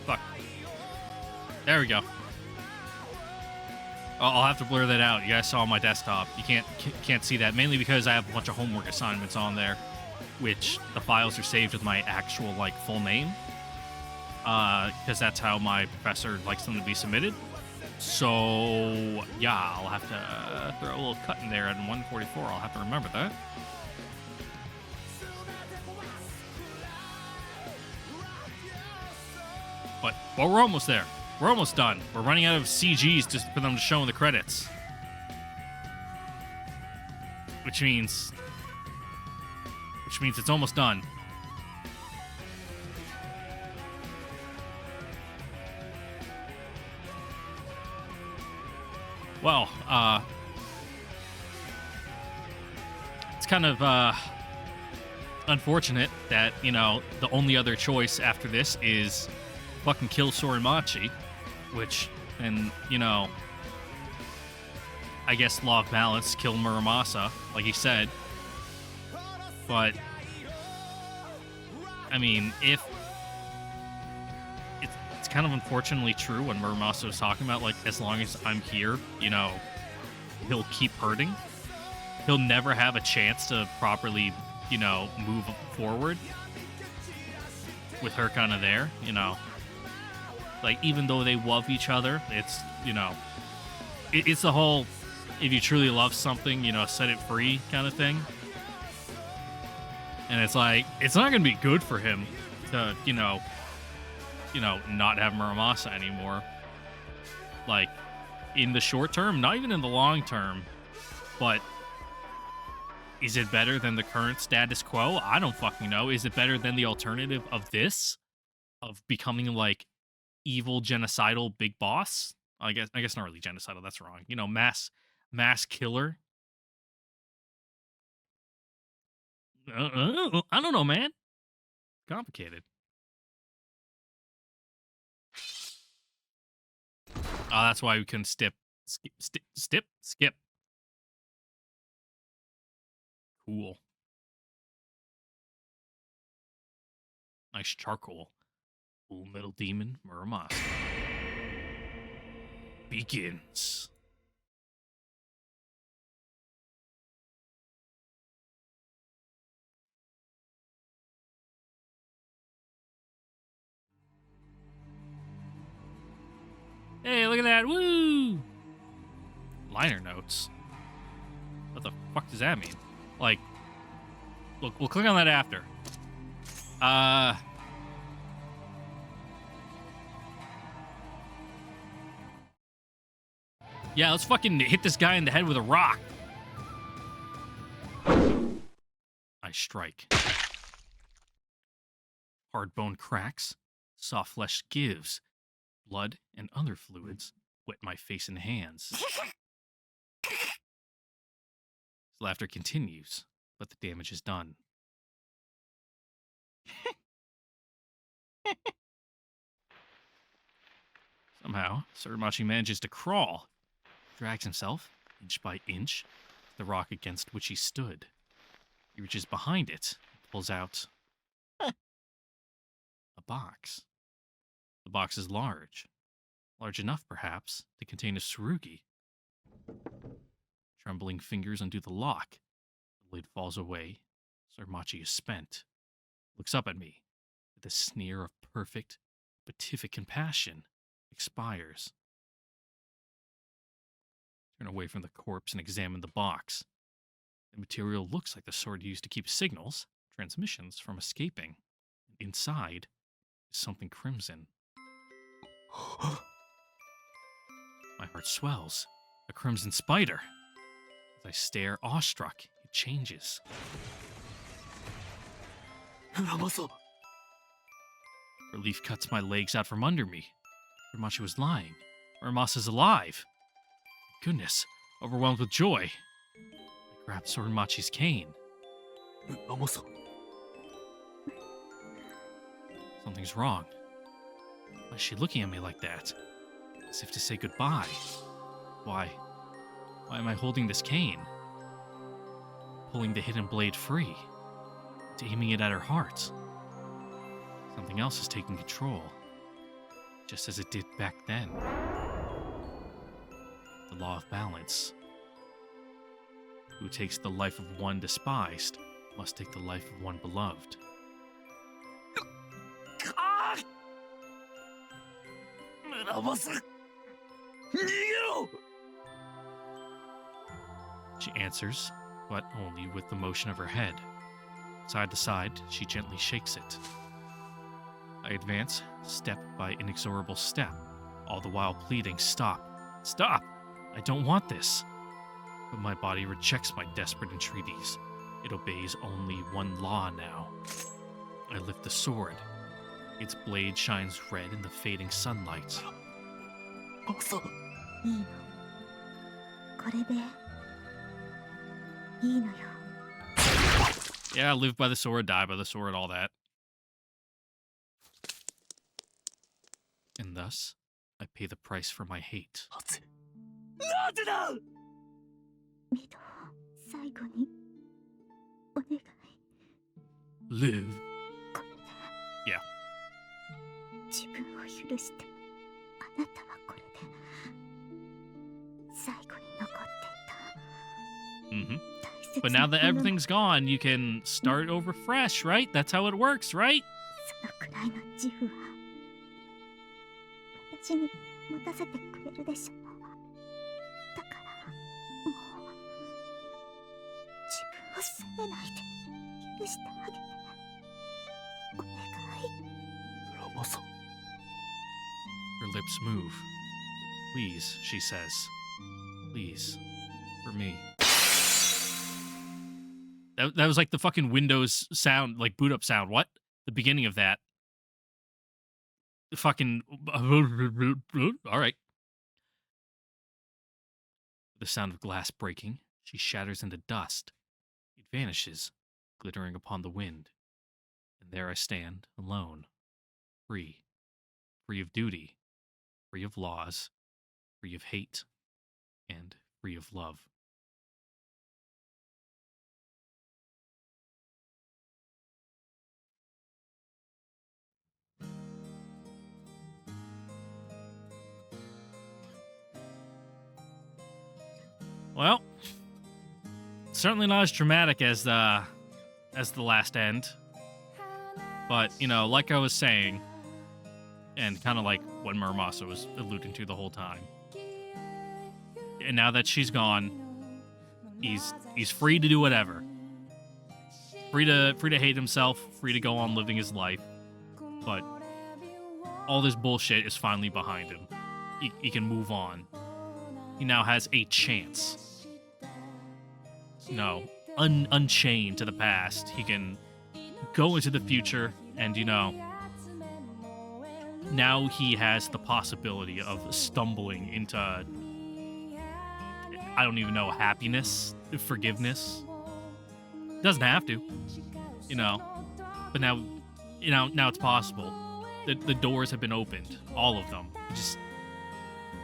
Fuck. There we go. I'll have to blur that out. You guys saw my desktop. You can't see that, mainly because I have a bunch of homework assignments on there, which the files are saved with my actual, like, full name, because that's how my professor likes them to be submitted. So, yeah, I'll have to throw a little cut in there at 144. I'll have to remember that. But we're almost there. We're almost done. We're running out of CGs just for them to show in the credits. Which means it's almost done. Well, it's kind of unfortunate that, you know, the only other choice after this is fucking kill Sorimachi, which, and, you know, I guess law of balance, kill Muramasa, like he said. But, I mean, if it's kind of unfortunately true when Muramasa was talking about, like, as long as I'm here, you know, he'll keep hurting. He'll never have a chance to properly, you know, move forward with her kind of there, you know. Like, even though they love each other, it's, you know, it's the whole, if you truly love something, you know, set it free kind of thing. And it's like, it's not going to be good for him to, you know, not have Muramasa anymore. Like, in the short term, not even in the long term. But is it better than the current status quo? I don't fucking know. Is it better than the alternative of this? Of becoming, like, evil genocidal big boss? I guess not really genocidal, that's wrong. You know, mass killer. I don't know, man. Complicated. Oh, that's why we couldn't skip. Cool. Nice charcoal. Full Metal Demon Muramasa begins. Hey, look at that. Woo! Liner notes. What the fuck does that mean? Like, look, we'll click on that after. Yeah, let's fucking hit this guy in the head with a rock. I strike. Hard bone cracks. Soft flesh gives. Blood and other fluids wet my face and hands. His laughter continues, but the damage is done. Somehow, Suramachi manages to crawl, drags himself, inch by inch, to the rock against which he stood. He reaches behind it, and pulls out a box. The box is large enough, perhaps, to contain a tsurugi. Trembling fingers undo the lock. The lid falls away. Suramachi is spent. Looks up at me with a sneer of perfect, beatific compassion. Expires. Turn away from the corpse and examine the box. The material looks like the sword used to keep signals, transmissions from escaping. Inside is something crimson. My heart swells. A crimson spider. As I stare, awestruck, it changes. Muramasa! Relief cuts my legs out from under me. Suramachi was lying. Muramasa's alive. Goodness, overwhelmed with joy. I grabbed Suramachi's cane. Muramasa! Something's wrong. Why is she looking at me like that? As if to say goodbye. Why am I holding this cane? Pulling the hidden blade free. It's aiming it at her heart. Something else is taking control. Just as it did back then. The law of balance. Who takes the life of one despised must take the life of one beloved. Muramasa! Nigero! She answers, but only with the motion of her head. Side to side, she gently shakes it. I advance, step by inexorable step, all the while pleading, "Stop! Stop! I don't want this!" But my body rejects my desperate entreaties. It obeys only one law now. I lift the sword. Its blade shines red in the fading sunlight. いいの。これでいいのよ。 Yeah, live by the sword, die by the sword, all that. And thus, I pay the price for my hate. なぜだ! ミド、最後にお願い。 Live. Yeah. 自分を許して、あなたはこれで最後に残っていた。 Mm-hmm. But now that everything's gone, you can start over fresh, right? That's how it works, right? そのくらいの自負は私に持たせてくれるでしょう。だからもう自分を責めないで許してあげて。お願い。Muramasa. Her lips move. Please, she says. Please. For me. That was like the fucking Windows sound, like boot up sound. What? The beginning of that. The fucking... All right. The sound of glass breaking, she shatters into dust. It vanishes, glittering upon the wind. And there I stand, alone. Free. Free of duty. Free of laws. Free of hate. And free of love. Well, certainly not as dramatic as the last end. But, you know, like I was saying, and kind of like what Muramasa was alluding to the whole time. And now that she's gone, he's free to do whatever. Free to hate himself, free to go on living his life. But all this bullshit is finally behind him. He can move on. He now has a chance. No, unchained to the past. He can go into the future and, you know, now he has the possibility of stumbling into, I don't even know, happiness, forgiveness. Doesn't have to, you know, but now it's possible. The doors have been opened, all of them. He just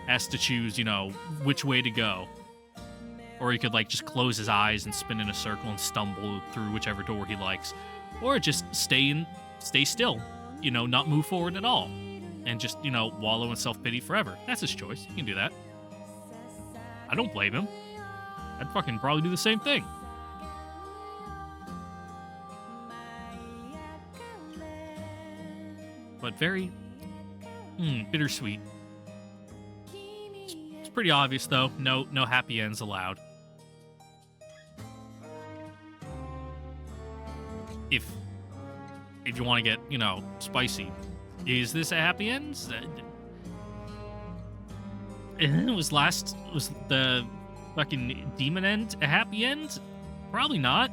has to choose, you know, which way to go. Or he could, like, just close his eyes and spin in a circle and stumble through whichever door he likes. Or just stay still, you know, not move forward at all. And just, you know, wallow in self-pity forever. That's his choice. He can do that. I don't blame him. I'd fucking probably do the same thing. But very bittersweet. It's pretty obvious, though. No happy ends allowed. If you want to get, you know, spicy, is this a happy end? Was the fucking demon end a happy end? Probably not.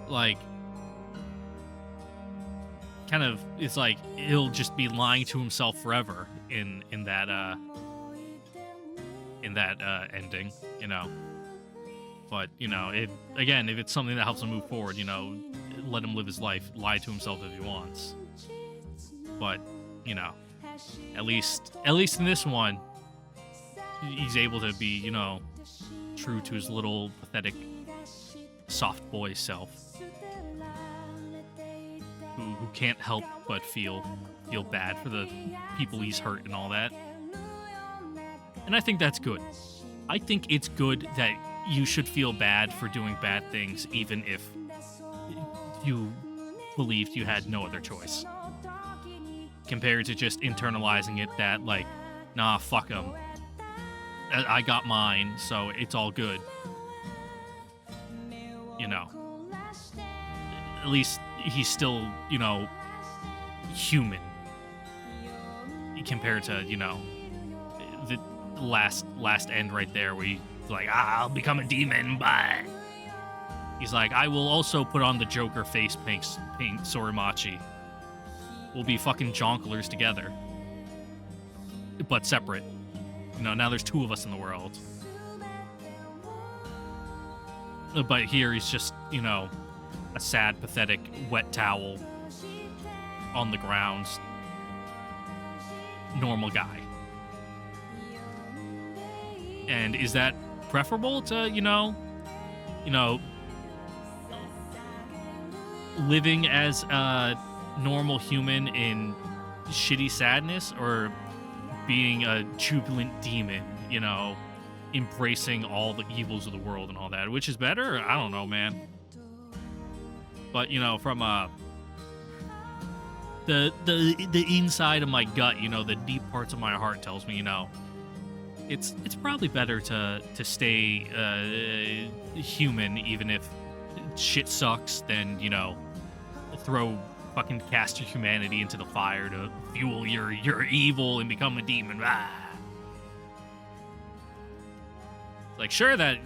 Like, kind of, it's like he'll just be lying to himself forever in that ending, you know. But, you know, if it's something that helps him move forward, you know, let him live his life, lie to himself if he wants. But, you know, at least in this one, he's able to be, you know, true to his little pathetic soft boy self, who can't help but feel bad for the people he's hurt and all that. And I think that's good. I think it's good that you should feel bad for doing bad things, even if you believed you had no other choice. Compared to just internalizing it that, like, nah, fuck him. I got mine, so it's all good. You know. At least he's still, you know, human. Compared to, you know, the last end right there where he's like, I'll become a demon, but he's like, I will also put on the Joker face paint Sorimachi. We'll be fucking jonglers together. But separate. You know, now there's two of us in the world. But here he's just, you know, a sad, pathetic, wet towel on the ground. Normal guy. And is that preferable to, you know, living as a normal human in shitty sadness, or being a jubilant demon, you know, embracing all the evils of the world and all that? Which is better? I don't know, man. But, you know, from the inside of my gut, you know, the deep parts of my heart tells me, you know, it's probably better to stay human, even if shit sucks, than, you know, cast your humanity into the fire to fuel your evil and become a demon. Like, sure, that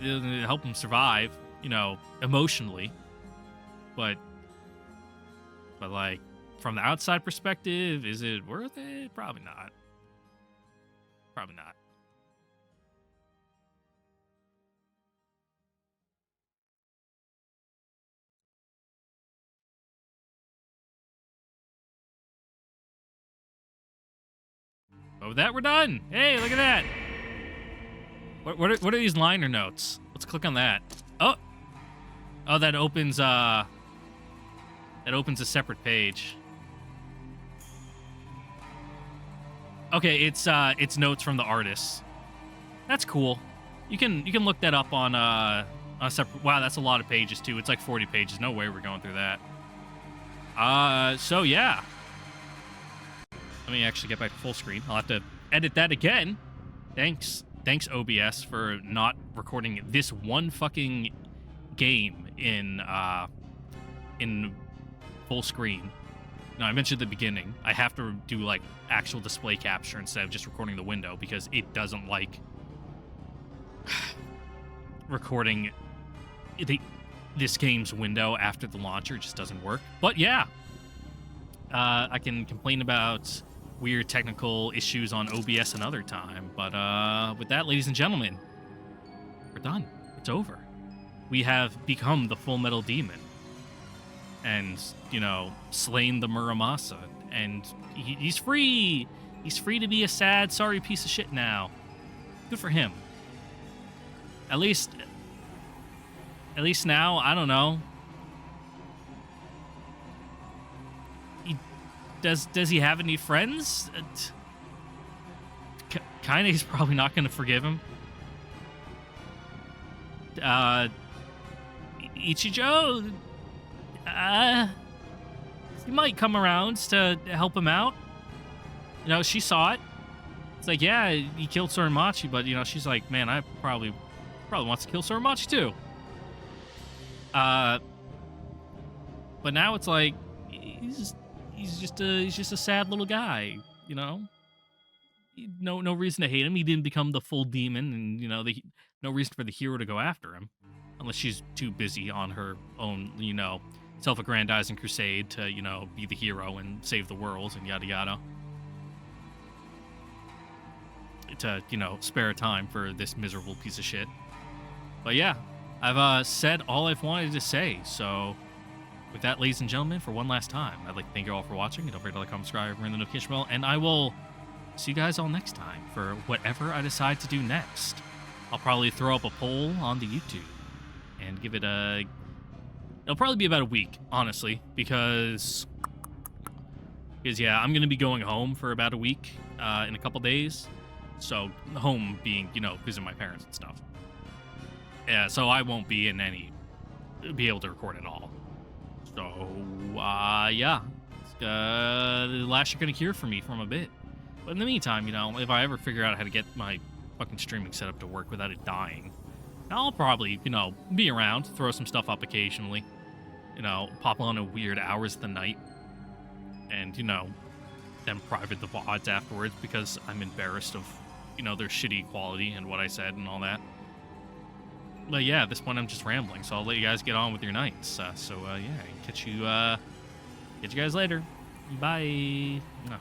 help him survive, you know, emotionally, but like, from the outside perspective, is it worth it? Probably not. Probably not. Oh, with that, we're done. Hey, look at that. What are these liner notes? Let's click on that. Oh, that opens a separate page. Okay, it's notes from the artists. That's cool. You can look that up on a separate. Wow, that's a lot of pages too. It's like 40 pages. No way we're going through that. So yeah. Let me actually get back to full screen. I'll have to edit that again. Thanks OBS for not recording this one fucking game in full screen. Now, I mentioned at the beginning, I have to do like actual display capture instead of just recording the window because it doesn't like recording this game's window after the launcher. It just doesn't work. But yeah, I can complain about weird technical issues on OBS another time. But with that, ladies and gentlemen, we're done. It's over. We have become the Full Metal Demon. And, you know, slain the Muramasa. And he's free! He's free to be a sad, sorry piece of shit now. Good for him. At least now, I don't know. Does he have any friends? Kaine's probably not going to forgive him. Ichijo, he might come around to help him out. You know, she saw it. It's like, yeah, he killed Sorimachi, but, you know, she's like, man, I probably wants to kill Sorimachi too. But now it's like, he's just a sad little guy, you know? No reason to hate him. He didn't become the full demon, and, you know, no reason for the hero to go after him. Unless she's too busy on her own, you know, self-aggrandizing crusade to, you know, be the hero and save the world and yada yada. To, you know, spare time for this miserable piece of shit. But yeah, I've said all I've wanted to say, so with that, ladies and gentlemen, for one last time, I'd like to thank you all for watching. Don't forget to like, comment, subscribe, ring the notification bell, and I will see you guys all next time for whatever I decide to do next. I'll probably throw up a poll on the YouTube and give it it'll probably be about a week, honestly, because yeah, I'm gonna be going home for about a week in a couple days. So home being, you know, visiting my parents and stuff. Yeah, so I won't be be able to record at all. So yeah, the last you're gonna hear from me from a bit. But in the meantime, you know, if I ever figure out how to get my fucking streaming setup to work without it dying, I'll probably, you know, be around, throw some stuff up occasionally, you know, pop on at weird hours of the night, and, you know, then private the VODs afterwards because I'm embarrassed of, you know, their shitty quality and what I said and all that. But yeah, at this point I'm just rambling, so I'll let you guys get on with your nights. Yeah, catch you guys later. Bye. No.